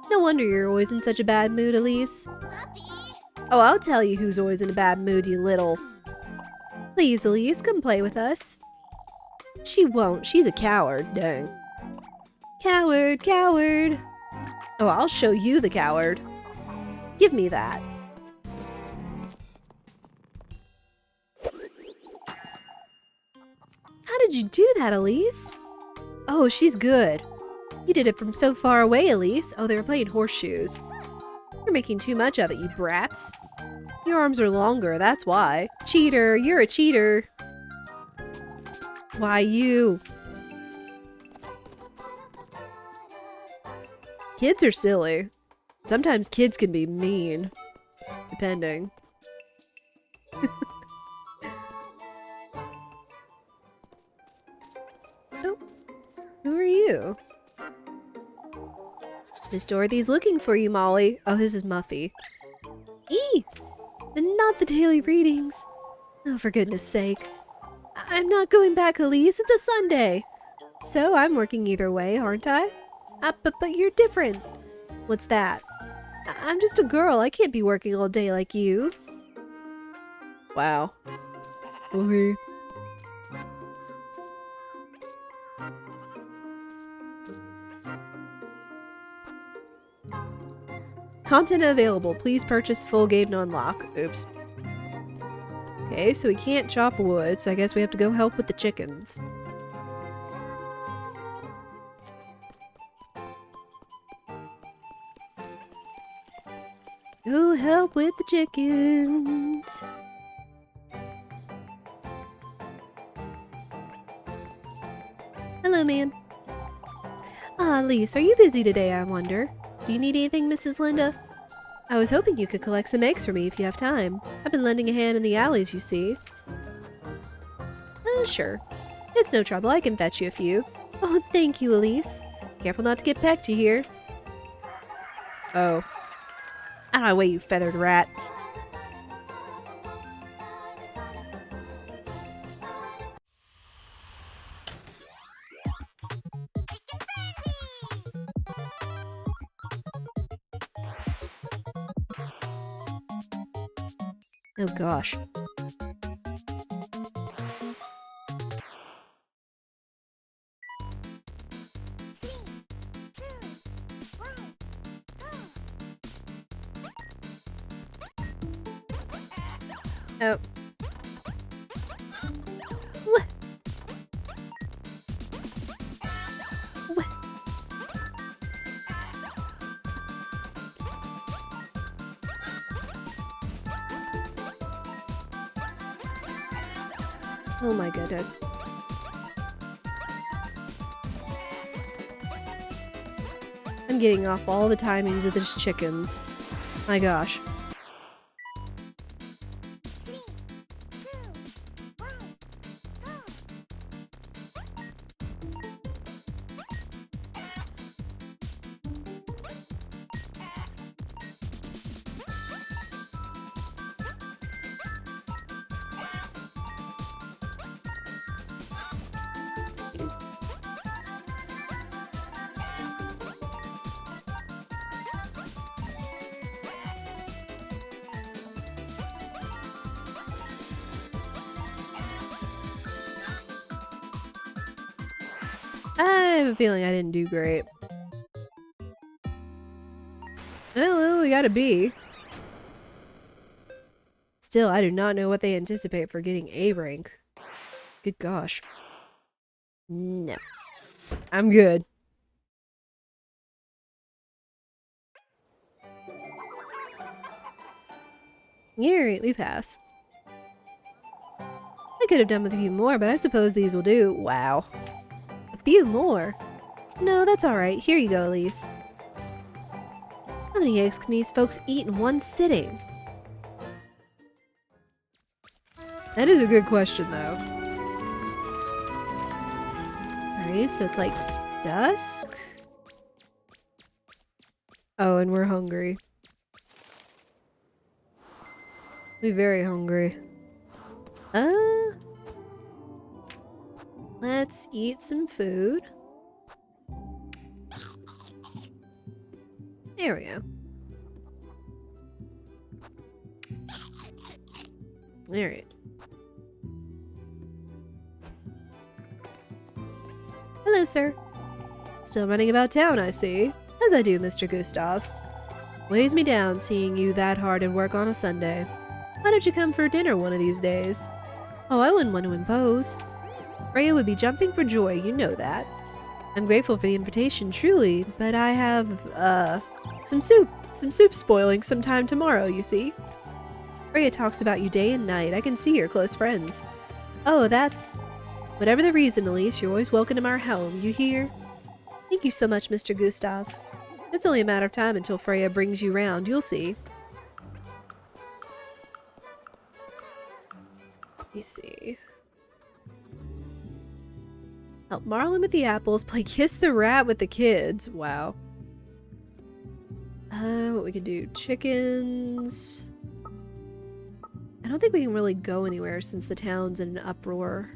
No wonder you're always in such a bad mood, Elise. Puppy. Oh, I'll tell you who's always in a bad mood, you little. Please, Elise, come play with us. She won't. She's a coward. Dang. Coward, coward. Oh, I'll show you the coward. Give me that. How did you do that, Elise? Oh, she's good. You did it from so far away, Elise. Oh, they were playing horseshoes. You're making too much of it, you brats. Your arms are longer, that's why. Cheater, you're a cheater. Why you? Kids are silly. Sometimes kids can be mean. Depending. Oh, who are you? Miss Dorothy's looking for you, Molly. Oh, this is Muffy. Eee! Not the daily readings. Oh, for goodness sake. I'm not going back, Elise. It's a Sunday. So I'm working either way, aren't I? But you're different. What's that? I'm just a girl. I can't be working all day like you. Wow. Okay. Content available. Please purchase full game to unlock. Oops. Okay, so we can't chop wood, so I guess we have to go help with the chickens. Go help with the chickens. Hello, ma'am. Ah, Lise, are you busy today, I wonder? Do you need anything, Mrs. Linda? I was hoping you could collect some eggs for me if you have time. I've been lending a hand in the alleys, you see. Sure. It's no trouble, I can fetch you a few. Oh, thank you, Elise. Careful not to get pecked, you hear? Oh. Out of my way, you feathered rat. Oh gosh. Oh. What? What? Oh my goodness. I'm getting off all the timings of these chickens. My gosh. have a feeling I didn't do great. Oh, we got a B. Still, I do not know what they anticipate for getting A rank. Good gosh. No. I'm good. Alright, we pass. I could have done with a few more, but I suppose these will do. Wow. A few more? No, that's alright. Here you go, Elise. How many eggs can these folks eat in one sitting? That is a good question, though. Alright, so it's like dusk? Oh, and we're hungry. We're very hungry. Let's eat some food. There we go. Alright. Hello, sir. Still running about town, I see. As I do, Mr. Gustav. Weighs me down seeing you that hard at work on a Sunday. Why don't you come for dinner one of these days? Oh, I wouldn't want to impose. Freya would be jumping for joy, you know that. I'm grateful for the invitation, truly, but I have, some soup spoiling sometime tomorrow, you see. Freya talks about you day and night. I can see you're close friends. Oh, that's... Whatever the reason, Elise, you're always welcome to our home, you hear? Thank you so much, Mr. Gustav. It's only a matter of time until Freya brings you round, you'll see. Let me see. Help Marlin with the apples, play Kiss the Rat with the kids. Wow. What we can do? Chickens. I don't think we can really go anywhere since the town's in an uproar.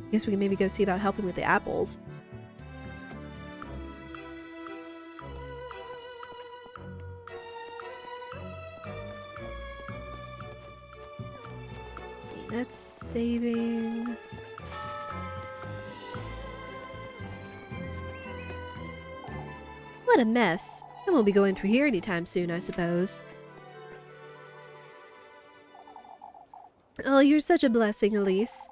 I guess we can maybe go see about helping with the apples. Let's see, that's saving. What a mess. I won't be going through here anytime soon, I suppose. Oh, you're such a blessing, Elise.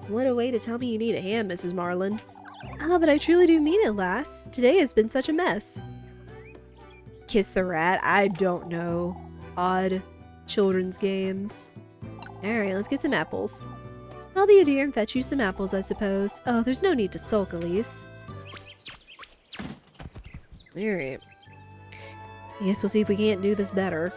What a way to tell me you need a hand, Mrs. Marlin. Ah, but I truly do mean it, lass. Today has been such a mess. Kiss the Rat? I don't know. Odd children's games. Alright, let's get some apples. I'll be a dear and fetch you some apples, I suppose. Oh, there's no need to sulk, Elise. Alright. I guess we'll see if we can't do this better.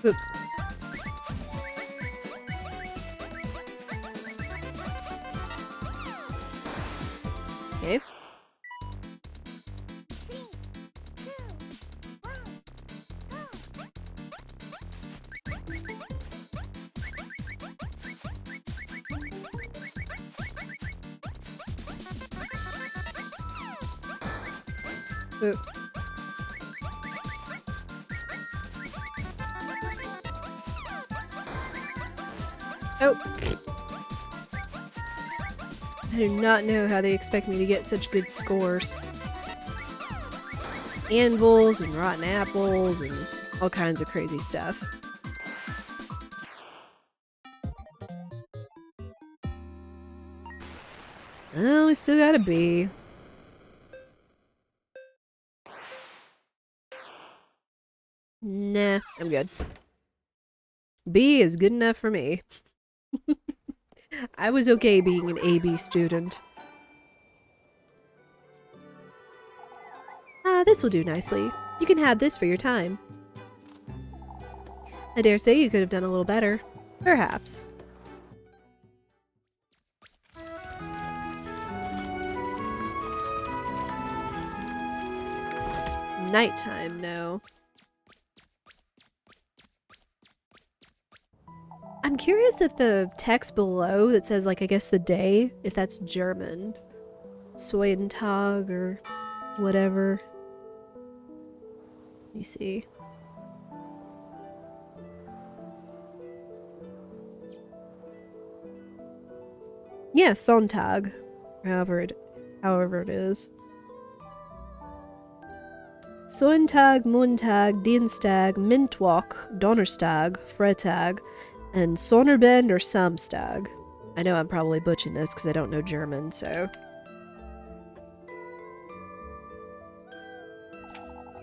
Oops. Okay. Ooh. Oh. I do not know how they expect me to get such good scores. Anvils and rotten apples and all kinds of crazy stuff. Oh, we still got a B. Nah, I'm good. B is good enough for me. I was okay being an AB student. Ah, this will do nicely. You can have this for your time. I dare say you could have done a little better. Perhaps. It's nighttime now. I'm curious if the text below that says, like, I guess the day, if that's German. Soyentag or whatever. Let me see. Yeah, Sonntag. However it is. Sonntag, Montag, Dienstag, Mittwoch, Donnerstag, Freitag, and Sonnabend or Samstag. I know I'm probably butchering this because I don't know German, so...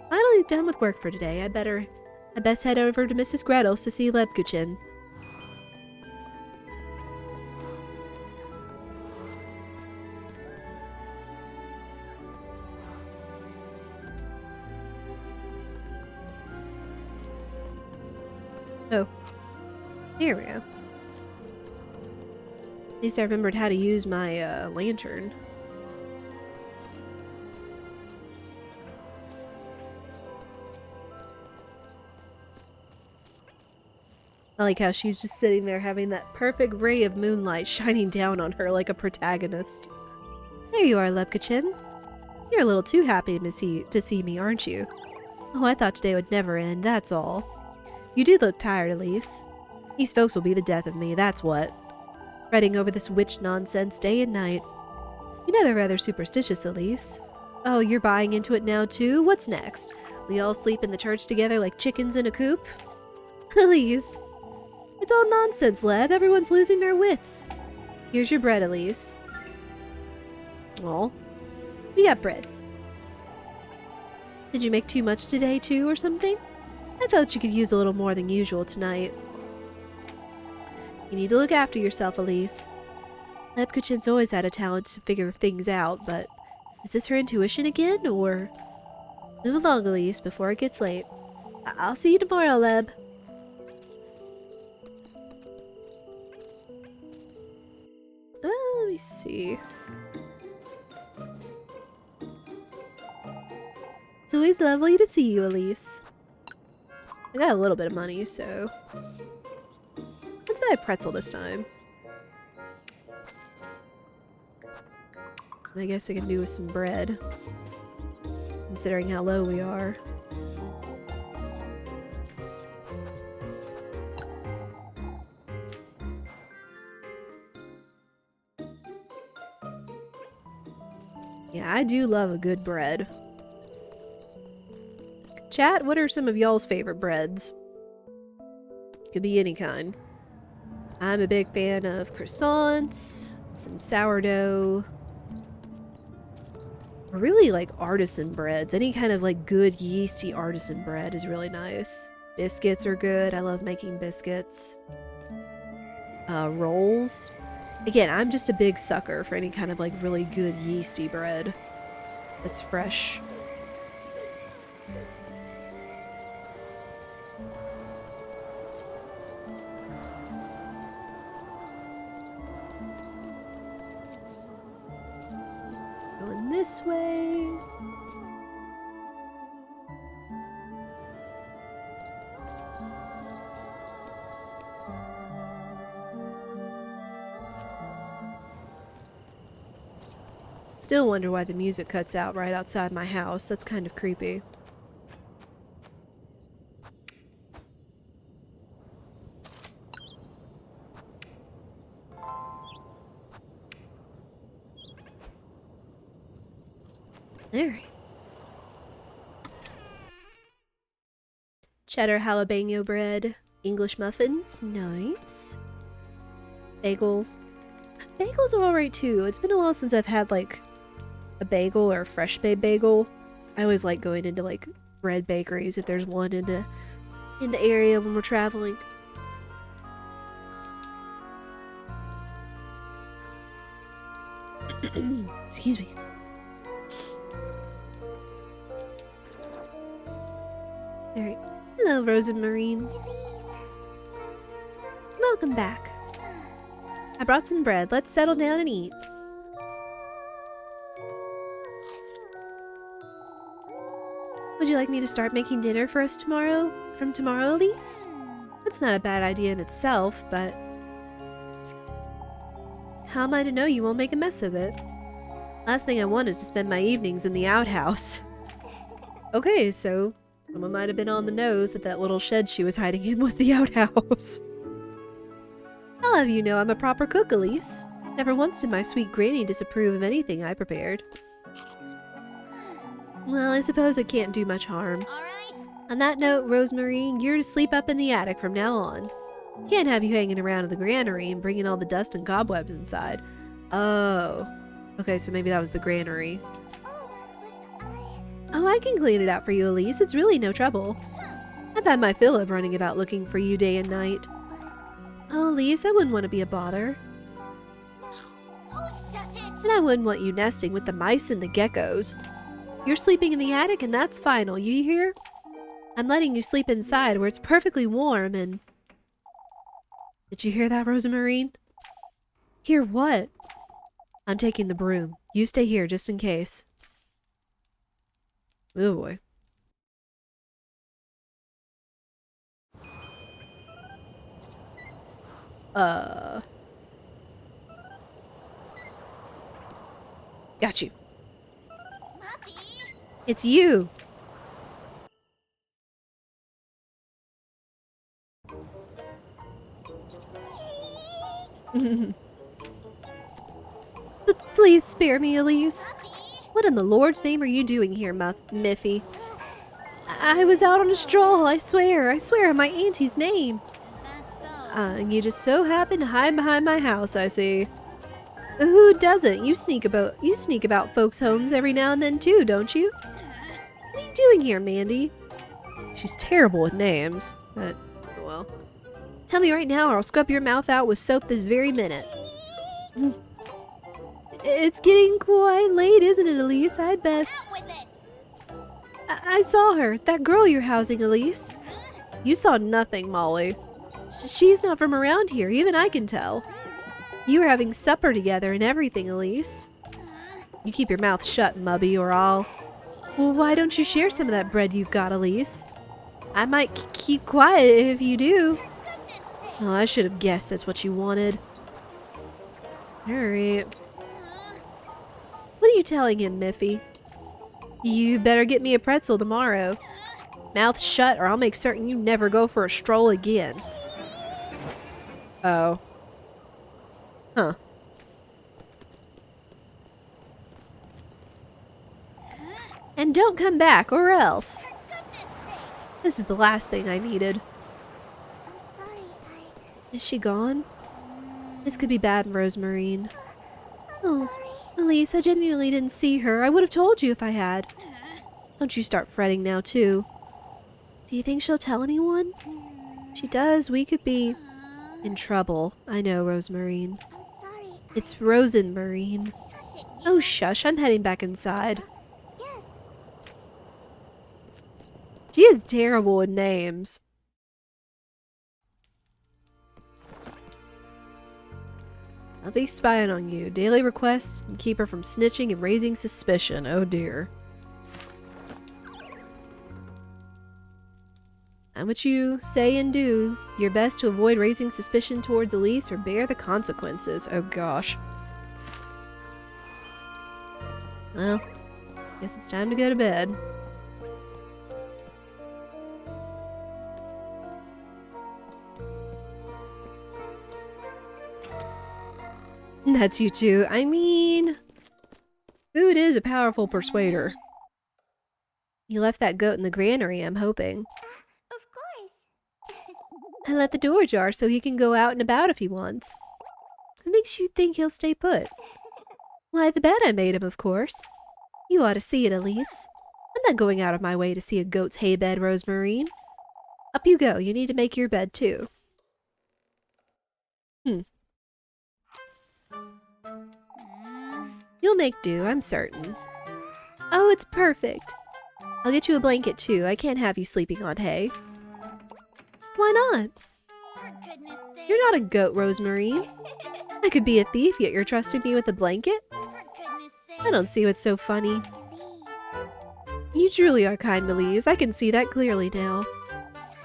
Finally done with work for today. I best head over to Mrs. Gretel's to see Lebkuchen. Oh. Here we go. At least I remembered how to use my lantern. I like how she's just sitting there having that perfect ray of moonlight shining down on her like a protagonist. There you are, Lepkachin. You're a little too happy to see me, aren't you? Oh, I thought today would never end, that's all. You do look tired, Elise. These folks will be the death of me, that's what. Fretting over this witch nonsense day and night. You know they're rather superstitious, Elise. Oh, you're buying into it now too? What's next? We all sleep in the church together like chickens in a coop? Elise. It's all nonsense, Leb. Everyone's losing their wits. Here's your bread, Elise. Oh, we got bread. Did you make too much today too or something? I felt you could use a little more than usual tonight. You need to look after yourself, Elise. Lepkuchin's always had a talent to figure things out, but is this her intuition again, or... Move along, Elise, before it gets late. I'll see you tomorrow, Leb. Let me see. It's always lovely to see you, Elise. I got a little bit of money, so... Let's buy a pretzel this time. I guess I can do with some bread. Considering how low we are. Yeah, I do love a good bread. Chat, what are some of y'all's favorite breads? Could be any kind. I'm a big fan of croissants, some sourdough. I really like artisan breads. Any kind of like good yeasty artisan bread is really nice. Biscuits are good. I love making biscuits. Rolls. Again, I'm just a big sucker for any kind of like really good yeasty bread that's fresh. So, going this way. Still wonder why the music cuts out right outside my house. That's kind of creepy. Alright. Cheddar jalapeno bread. English muffins. Nice. Bagels. Bagels are alright too. It's been a while since I've had like a bagel or a fresh made bagel. I always like going into like bread bakeries if there's one in the area when we're traveling. Excuse me. Alright. Hello, Rose and Marine. Welcome back. I brought some bread. Let's settle down and eat. Would you like me to start making dinner for us tomorrow? From tomorrow, Elise? That's not a bad idea in itself, but... how am I to know you won't make a mess of it? Last thing I want is to spend my evenings in the outhouse. Okay, so... someone might have been on the nose that little shed she was hiding in was the outhouse. I'll have you know I'm a proper cook, Elise. Never once did my sweet granny disapprove of anything I prepared. Well, I suppose it can't do much harm. Alright. On that note, Rosemary, you're to sleep up in the attic from now on. Can't have you hanging around in the granary and bringing all the dust and cobwebs inside. Oh. Okay, so maybe that was the granary. Oh, I can clean it out for you, Elise. It's really no trouble. I've had my fill of running about looking for you day and night. Oh, Elise, I wouldn't want to be a bother. Oh, shush it! And I wouldn't want you nesting with the mice and the geckos. You're sleeping in the attic and that's final, you hear? I'm letting you sleep inside where it's perfectly warm and... Did you hear that, Rosemarine? Hear what? I'm taking the broom. You stay here just in case. Oh boy. Got you. Muffy! It's you! Please spare me, Elise. Muffy! What in the Lord's name are you doing here, Miffy? I was out on a stroll, I swear on my auntie's name. Is that so? And you just so happen to hide behind my house, I see. Who doesn't? You sneak about folks' homes every now and then too, don't you? What are you doing here, Mandy? She's terrible with names, but, well. Tell me right now or I'll scrub your mouth out with soap this very minute. It's getting quite late, isn't it, Elise? I'd best... Out with it! I saw her. That girl you're housing, Elise. You saw nothing, Molly. She's not from around here. Even I can tell. You were having supper together and everything, Elise. You keep your mouth shut, Mubby, or I'll... Well, why don't you share some of that bread you've got, Elise? I might keep quiet if you do. Oh, I should have guessed that's what you wanted. Alright. What are you telling him, Miffy? You better get me a pretzel tomorrow. Mouth shut or I'll make certain you never go for a stroll again. Oh. Huh. And don't come back or else. This is the last thing I needed. I'm sorry, Is she gone? This could be bad, Rosemarine. Oh, sorry. Elise, I genuinely didn't see her. I would have told you if I had. Don't you start fretting now, too. Do you think she'll tell anyone? If she does, we could be in trouble. I know, Rosemarine. I'm sorry. It's Rosenmarine. Shush it, you. Oh, shush. I'm heading back inside. Yes. She is terrible with names. I'll be spying on you. Daily requests and keep her from snitching and raising suspicion. Oh dear. And what you say and do your best to avoid raising suspicion towards Elise or bear the consequences. Oh gosh. Well, guess it's time to go to bed. That's you too. I mean, food is a powerful persuader. You left that goat in the granary, I'm hoping. Of course. I let the door ajar so he can go out and about if he wants. What makes you think he'll stay put? Why, the bed I made him, of course. You ought to see it, Elise. I'm not going out of my way to see a goat's hay bed, Rosemarine. Up you go. You need to make your bed, too. You'll make do, I'm certain. Oh, it's perfect. I'll get you a blanket too. I can't have you sleeping on hay. Why not? For goodness sake. You're not a goat, Rosemary. I could be a thief, yet you're trusting me with a blanket? For goodness sake. I don't see what's so funny. Elise. You truly are kind, Elise. I can see that clearly now.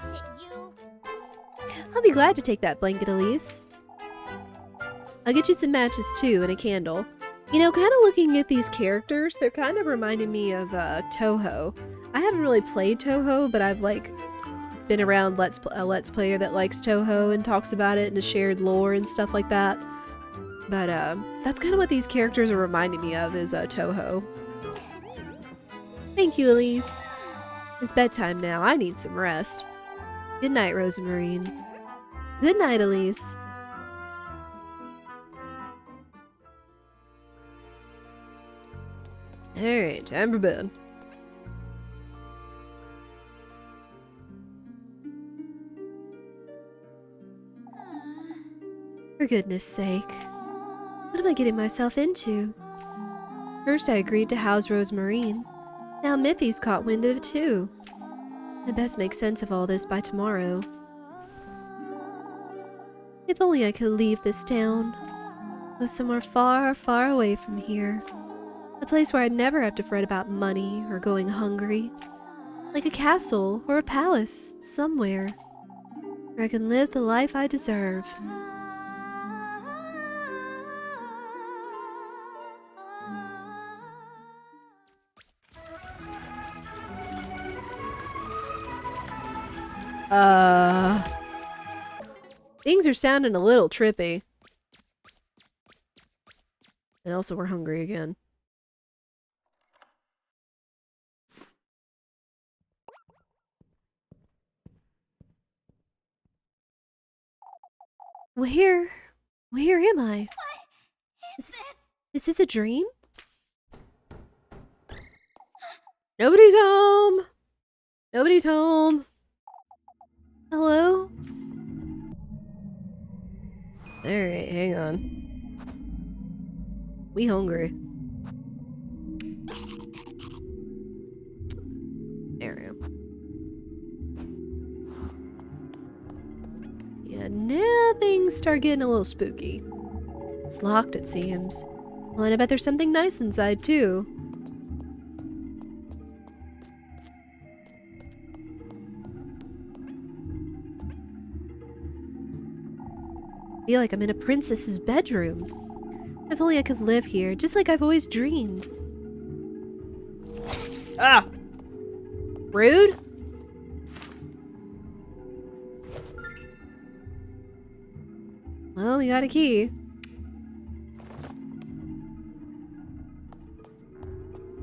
Shush it, you. I'll be glad to take that blanket, Elise. I'll get you some matches too and a candle. You know, kind of looking at these characters, they're kind of reminding me of Toho. I haven't really played Toho, but I've like been around a Let's Player that likes Toho and talks about it and has shared lore and stuff like that. But that's kind of what these characters are reminding me of is Toho. Thank you, Elise. It's bedtime now. I need some rest. Good night, Rosemarine. Good night, Elise. Alright, time for bed. For goodness sake. What am I getting myself into? First I agreed to house Rosemarine. Now Miffy's caught wind of it too. I best make sense of all this by tomorrow. If only I could leave this town. Go somewhere far, far away from here. A place where I'd never have to fret about money or going hungry. Like a castle or a palace, somewhere. Where I can live the life I deserve. Things are sounding a little trippy. And also we're hungry again. Where am I? What is this? Is this a dream? Nobody's home! Nobody's home! Hello? Alright, hang on. We hungry. There we go. Yeah, now things start getting a little spooky. It's locked, it seems. Well, and I bet there's something nice inside, too. I feel like I'm in a princess's bedroom. If only I could live here, just like I've always dreamed. Ah! Rude? Well, we got a key.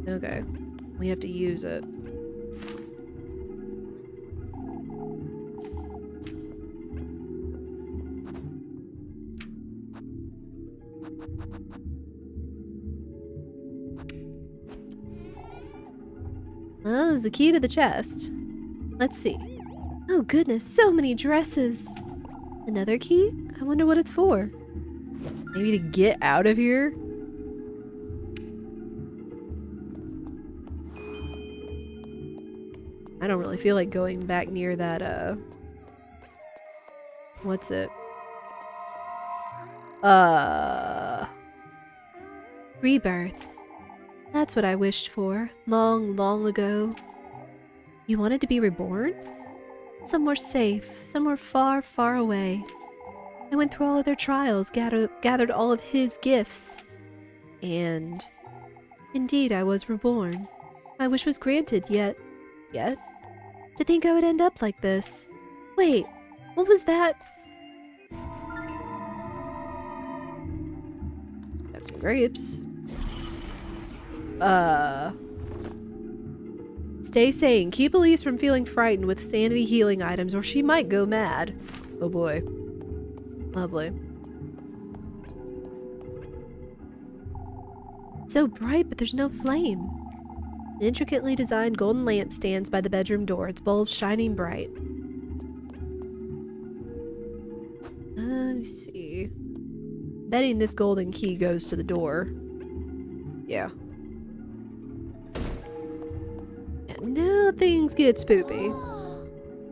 Okay. We have to use it. Oh, it's the key to the chest. Let's see. Oh goodness, so many dresses. Another key? I wonder what it's for. Maybe to get out of here? I don't really feel like going back near that, what's it? Rebirth. That's what I wished for, long, long ago. You wanted to be reborn? Somewhere safe, somewhere far, far away. I went through all of their trials, gathered all of his gifts. And indeed, I was reborn. My wish was granted, yet... To think I would end up like this. Wait, what was that? Got some grapes. Stay sane. Keep Elise from feeling frightened with sanity healing items, or she might go mad. Oh boy. Lovely. So bright, but there's no flame. An intricately designed golden lamp stands by the bedroom door, its bulbs shining bright. Let me see. Betting this golden key goes to the door. Yeah. And now things get spoopy.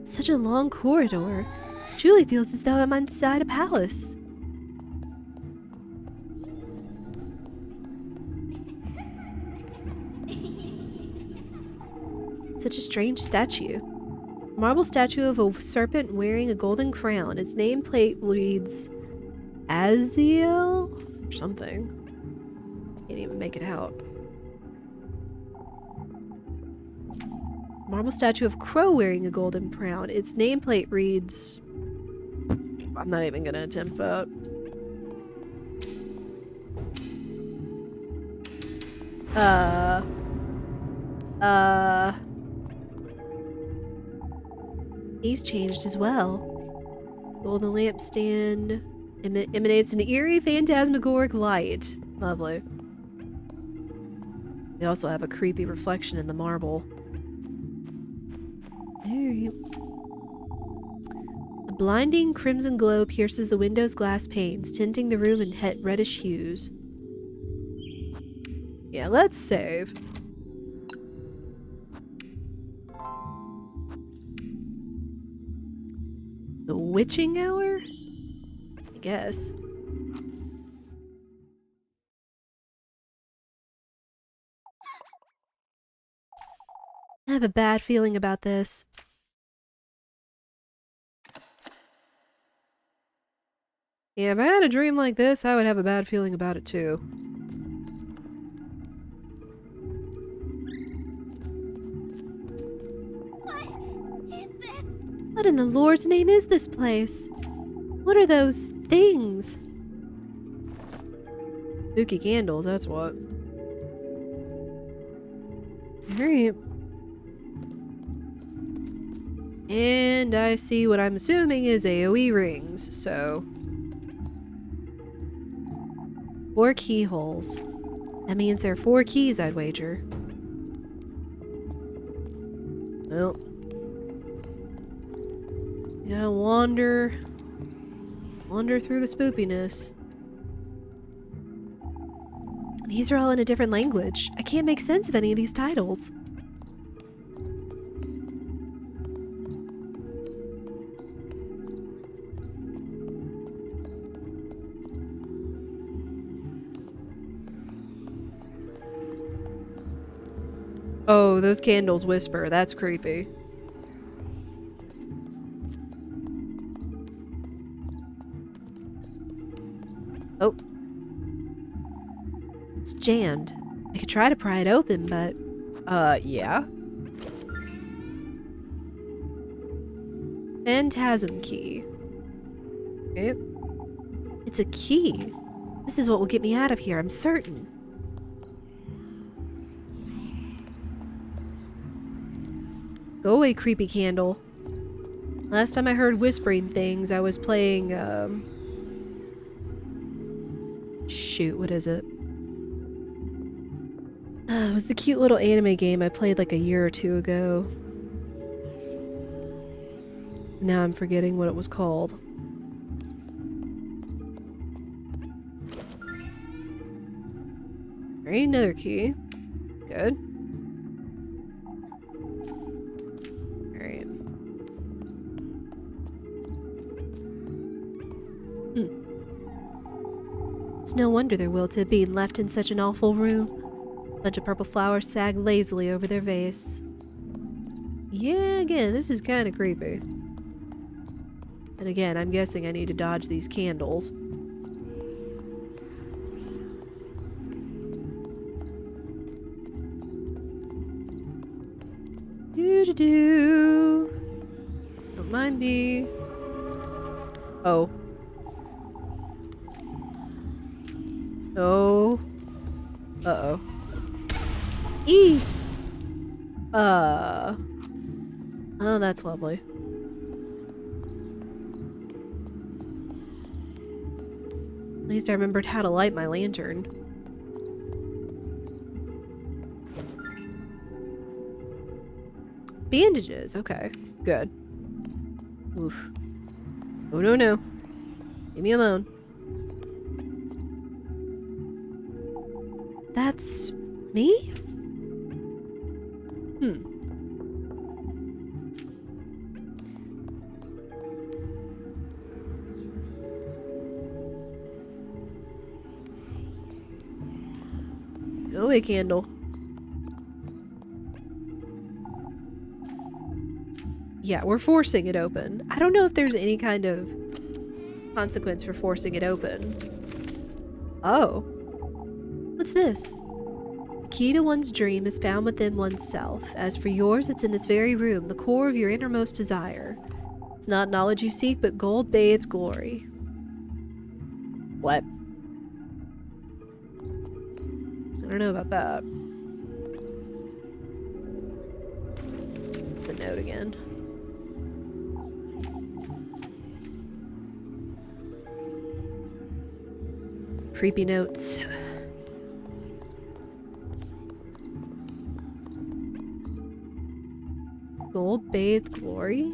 Such a long corridor. Truly feels as though I'm inside a palace. Such a strange statue. Marble statue of a serpent wearing a golden crown. Its nameplate reads Aziel or something. Can't even make it out. Marble statue of crow wearing a golden crown. Its nameplate reads... I'm not even gonna attempt that. He's changed as well. Golden lampstand emanates an eerie phantasmagoric light. Lovely. They also have a creepy reflection in the marble. A blinding crimson glow pierces the window's glass panes, tinting the room in reddish hues. Yeah, let's save. The witching hour? I guess. I have a bad feeling about this. Yeah, if I had a dream like this, I would have a bad feeling about it too. What is this? What in the Lord's name is this place? What are those things? Spooky candles, that's what. Alright. And I see what I'm assuming is AoE rings, so... 4 keyholes. That means there are 4 keys, I'd wager. Well. Gotta wander through the spoopiness. These are all in a different language. I can't make sense of any of these titles. Oh, those candles whisper. That's creepy. Oh. It's jammed. I could try to pry it open, but... yeah. Phantasm key. Okay. It's a key. This is what will get me out of here, I'm certain. Go away, creepy candle. Last time I heard whispering things, I was playing, shoot, what is it? It was the cute little anime game I played like a year or 2 ago. Now I'm forgetting what it was called. Alright, another key. Good. Alright. It's no wonder they're wilted, being left in such an awful room. A bunch of purple flowers sag lazily over their vase. Yeah, again, this is kind of creepy. And again, I'm guessing I need to dodge these candles. Doo-doo-doo. Don't mind me. Oh. Oh. Uh-oh. Eee! Oh, that's lovely. At least I remembered how to light my lantern. Bandages, okay. Good. Oof. Oh, no, no. Leave me alone. That's me? Go away, candle. Yeah, we're forcing it open. I don't know if there's any kind of consequence for forcing it open. Oh. What's this? The key to one's dream is found within oneself. As for yours, it's in this very room, the core of your innermost desire. It's not knowledge you seek, but gold bathes glory. What? I don't know about that. What's the note again? Creepy notes. Gold bathed glory?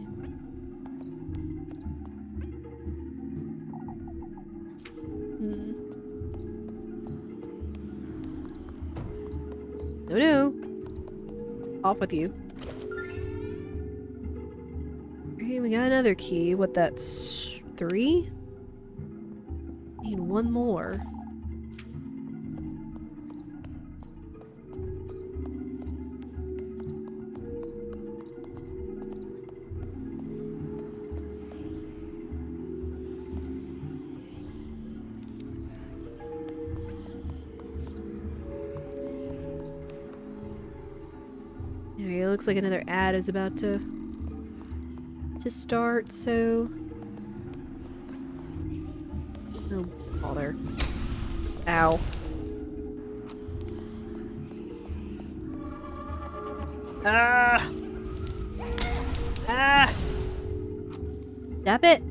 No, no. Off with you. Okay, we got another key. What, that's 3? Need one more. Okay, it looks like another ad is about to start, so... Oh, bother. Ow. Ah! Ah! Stop it!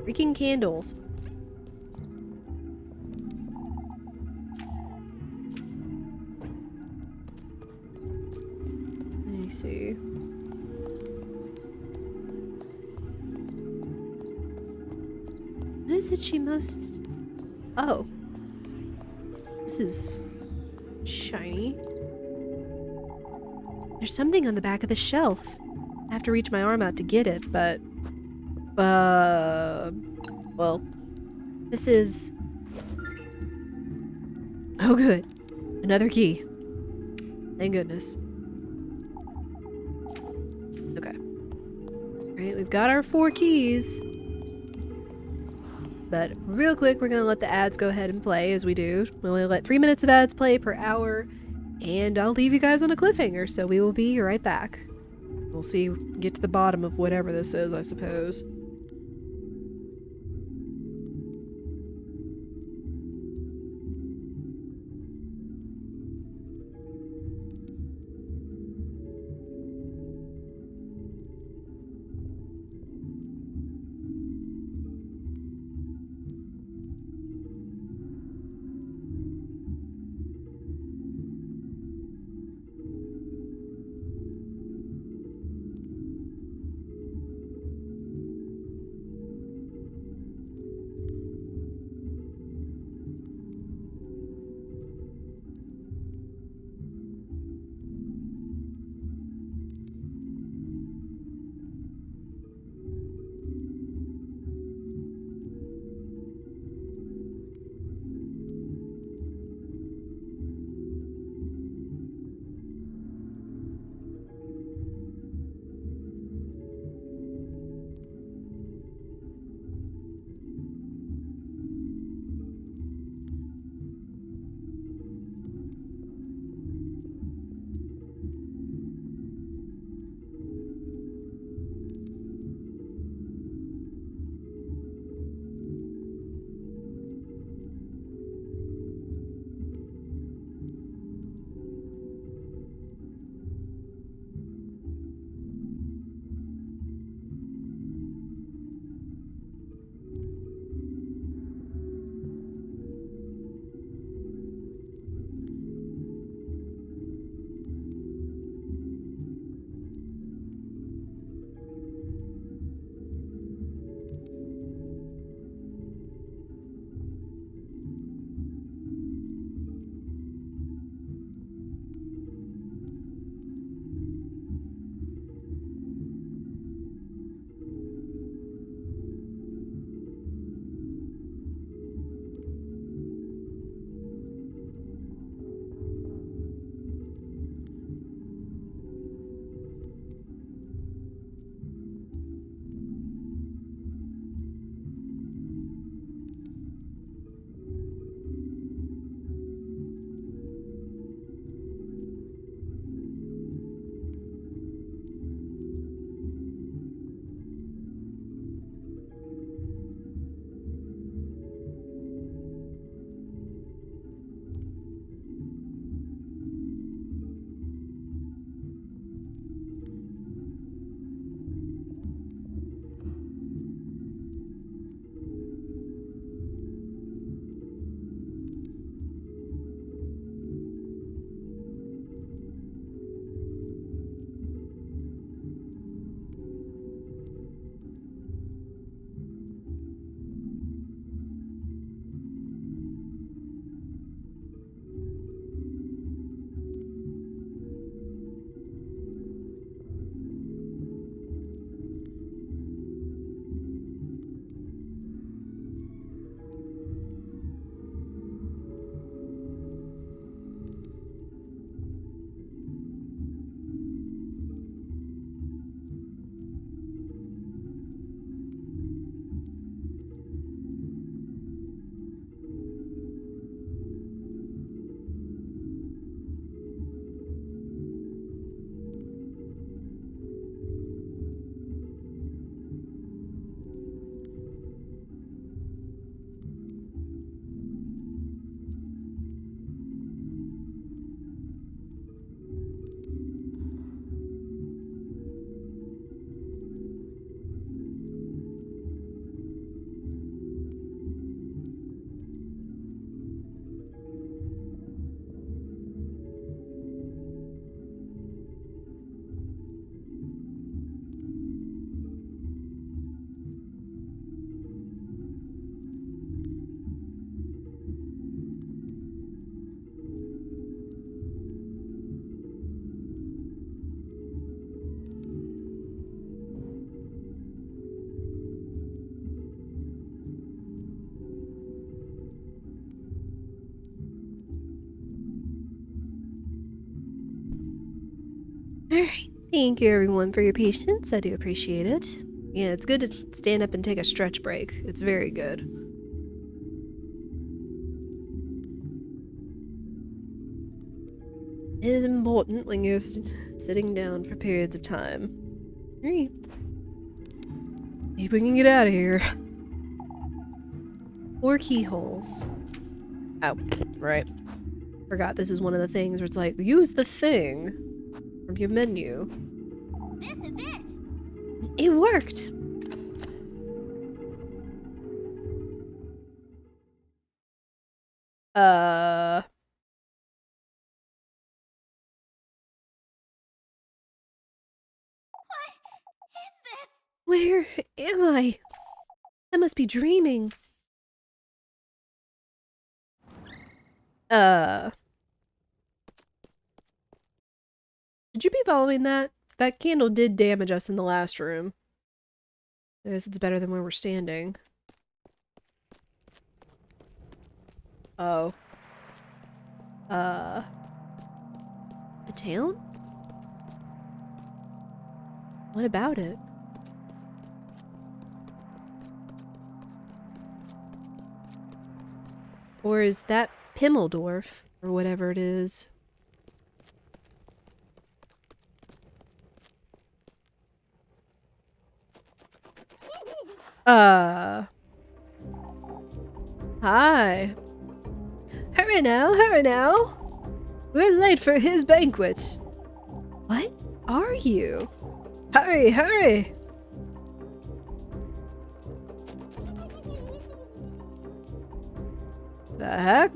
Freaking candles. Let me see. What is it she most... Oh. This is... shiny. There's something on the back of the shelf. I have to reach my arm out to get it, but... well... This is... Oh good. Another key. Thank goodness. Okay. Alright, we've got our 4 keys. But real quick, we're gonna let the ads go ahead and play as we do. We only let 3 minutes of ads play per hour. And I'll leave you guys on a cliffhanger, so we will be right back. We'll see, get to the bottom of whatever this is, I suppose. Alright, thank you everyone for your patience. I do appreciate it. Yeah, it's good to stand up and take a stretch break. It's very good. It is important when you're sitting down for periods of time. Alright. See if we can get out of here. 4 keyholes. Oh, right. Forgot this is one of the things where it's like, use the thing from your menu. This is it. It worked! What is this? Where am I? I must be dreaming. Should you be following that? That candle did damage us in the last room. I guess it's better than where we're standing. Oh. The town? What about it? Or is that Pimmeldorf? Or whatever it is. Hi. Hurry now, hurry now! We're late for his banquet. What are you? Hurry, hurry! The heck?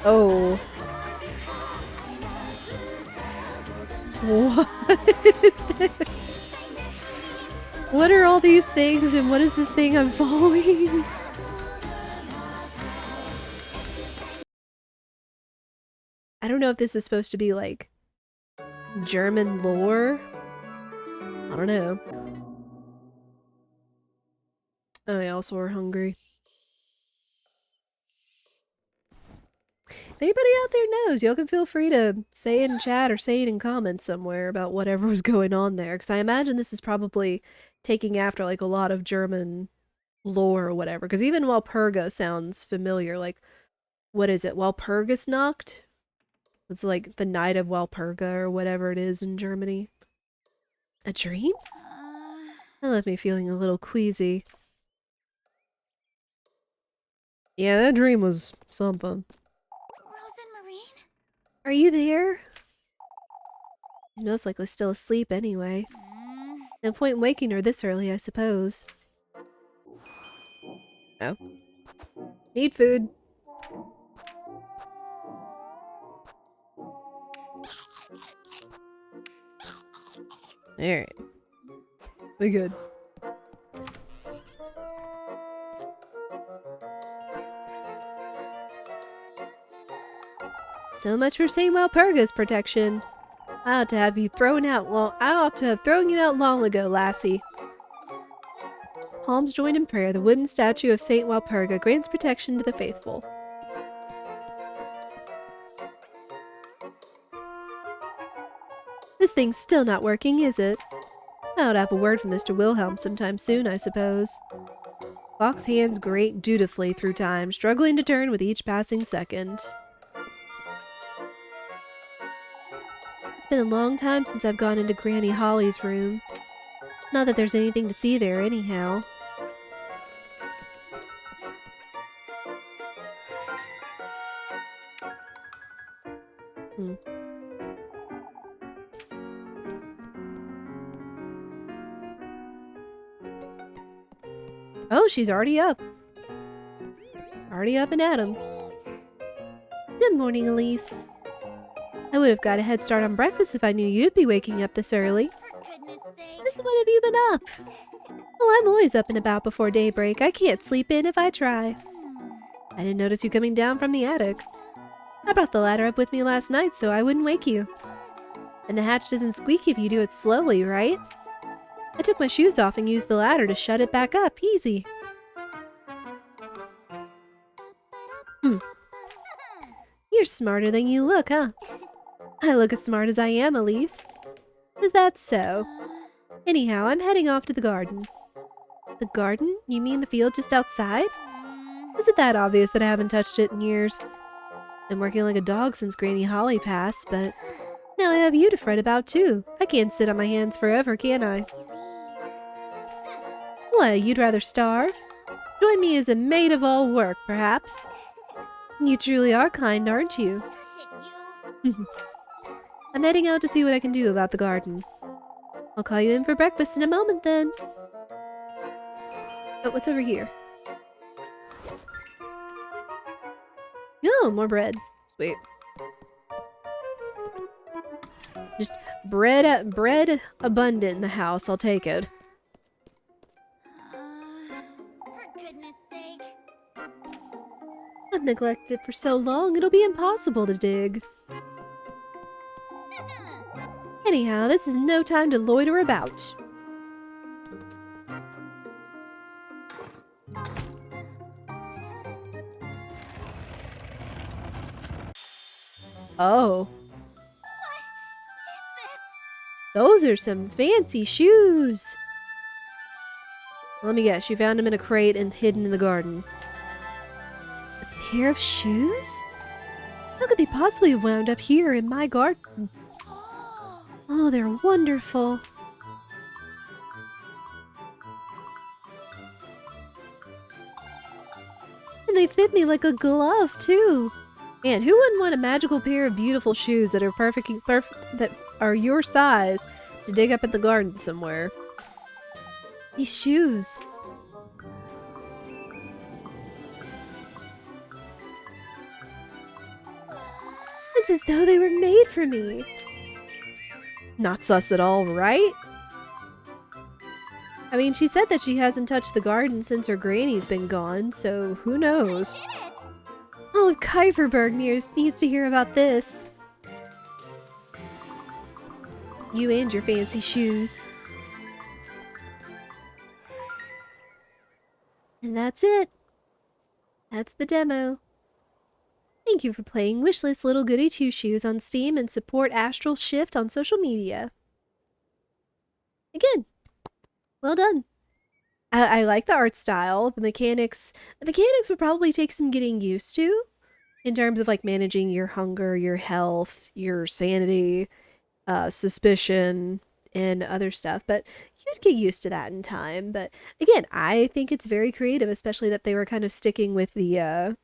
Oh. What is this? What are all these things and what is this thing I'm following? I don't know if this is supposed to be like German lore. I don't know. I also are hungry. If anybody out there knows, y'all can feel free to say it in chat or say it in comments somewhere about whatever was going on there. Because I imagine this is probably taking after like a lot of German lore or whatever. Because even Walpurga sounds familiar. Like, what is it? Walpurgisnacht? It's like the night of Walpurga or whatever it is in Germany. A dream? That left me feeling a little queasy. Yeah, that dream was something. Are you there? He's most likely still asleep anyway. No point in waking her this early, I suppose. Oh. Need food. Alright. We good. So much for St. Walpurga's protection. I ought to have you thrown out. Well, I ought to have thrown you out long ago, lassie. Palms joined in prayer, the wooden statue of St. Walpurga grants protection to the faithful. This thing's still not working, is it? I ought to have a word from Mr. Wilhelm sometime soon, I suppose. Fox hands grate dutifully through time, struggling to turn with each passing second. It's been a long time since I've gone into Granny Holly's room. Not that there's anything to see there, anyhow. Oh, she's already up. Already up and at 'em. Good morning, Elise. I would have got a head start on breakfast if I knew you'd be waking up this early. Since when have you been up? Oh, I'm always up and about before daybreak. I can't sleep in if I try. I didn't notice you coming down from the attic. I brought the ladder up with me last night so I wouldn't wake you. And the hatch doesn't squeak if you do it slowly, right? I took my shoes off and used the ladder to shut it back up. Easy. You're smarter than you look, huh? I look as smart as I am, Elise. Is that so? Anyhow, I'm heading off to the garden. The garden? You mean the field just outside? Is it that obvious that I haven't touched it in years? Been working like a dog since Granny Holly passed, but now I have you to fret about too. I can't sit on my hands forever, can I? What, you'd rather starve? Join me as a maid of all work, perhaps? You truly are kind, aren't you? I'm heading out to see what I can do about the garden. I'll call you in for breakfast in a moment then. Oh, what's over here? Oh, more bread. Sweet. Just bread abundant in the house. I'll take it. For goodness sake. I've neglected it for so long, it'll be impossible to dig. Anyhow, this is no time to loiter about. Oh. Those are some fancy shoes. Let me guess, you found them in a crate and hidden in the garden. A pair of shoes? How could they possibly have wound up here in my garden? Oh, they're wonderful. And they fit me like a glove, too. Man, who wouldn't want a magical pair of beautiful shoes that are that are your size to dig up in the garden somewhere? These shoes. It's as though they were made for me. Not sus at all, right? I mean, she said that she hasn't touched the garden since her granny's been gone, so who knows? All of Kuiperberg needs to hear about this. You and your fancy shoes. And that's it. That's the demo. Thank you for playing Wishlist Little Goody Two Shoes on Steam and support Astral Shift on social media. Again, well done. I like the art style. The mechanics would probably take some getting used to in terms of like managing your hunger, your health, your sanity, suspicion, and other stuff. But you'd get used to that in time. But again, I think it's very creative, especially that they were kind of sticking with the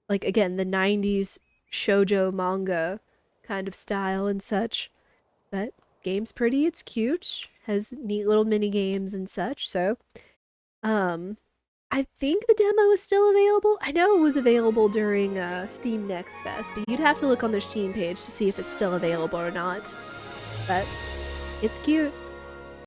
like again, the 90s shoujo manga kind of style and such. But game's pretty, it's cute, has neat little mini games and such, so I think the demo is still available. I know it was available during Steam Next Fest, but you'd have to look on their Steam page to see if it's still available or not. But it's cute.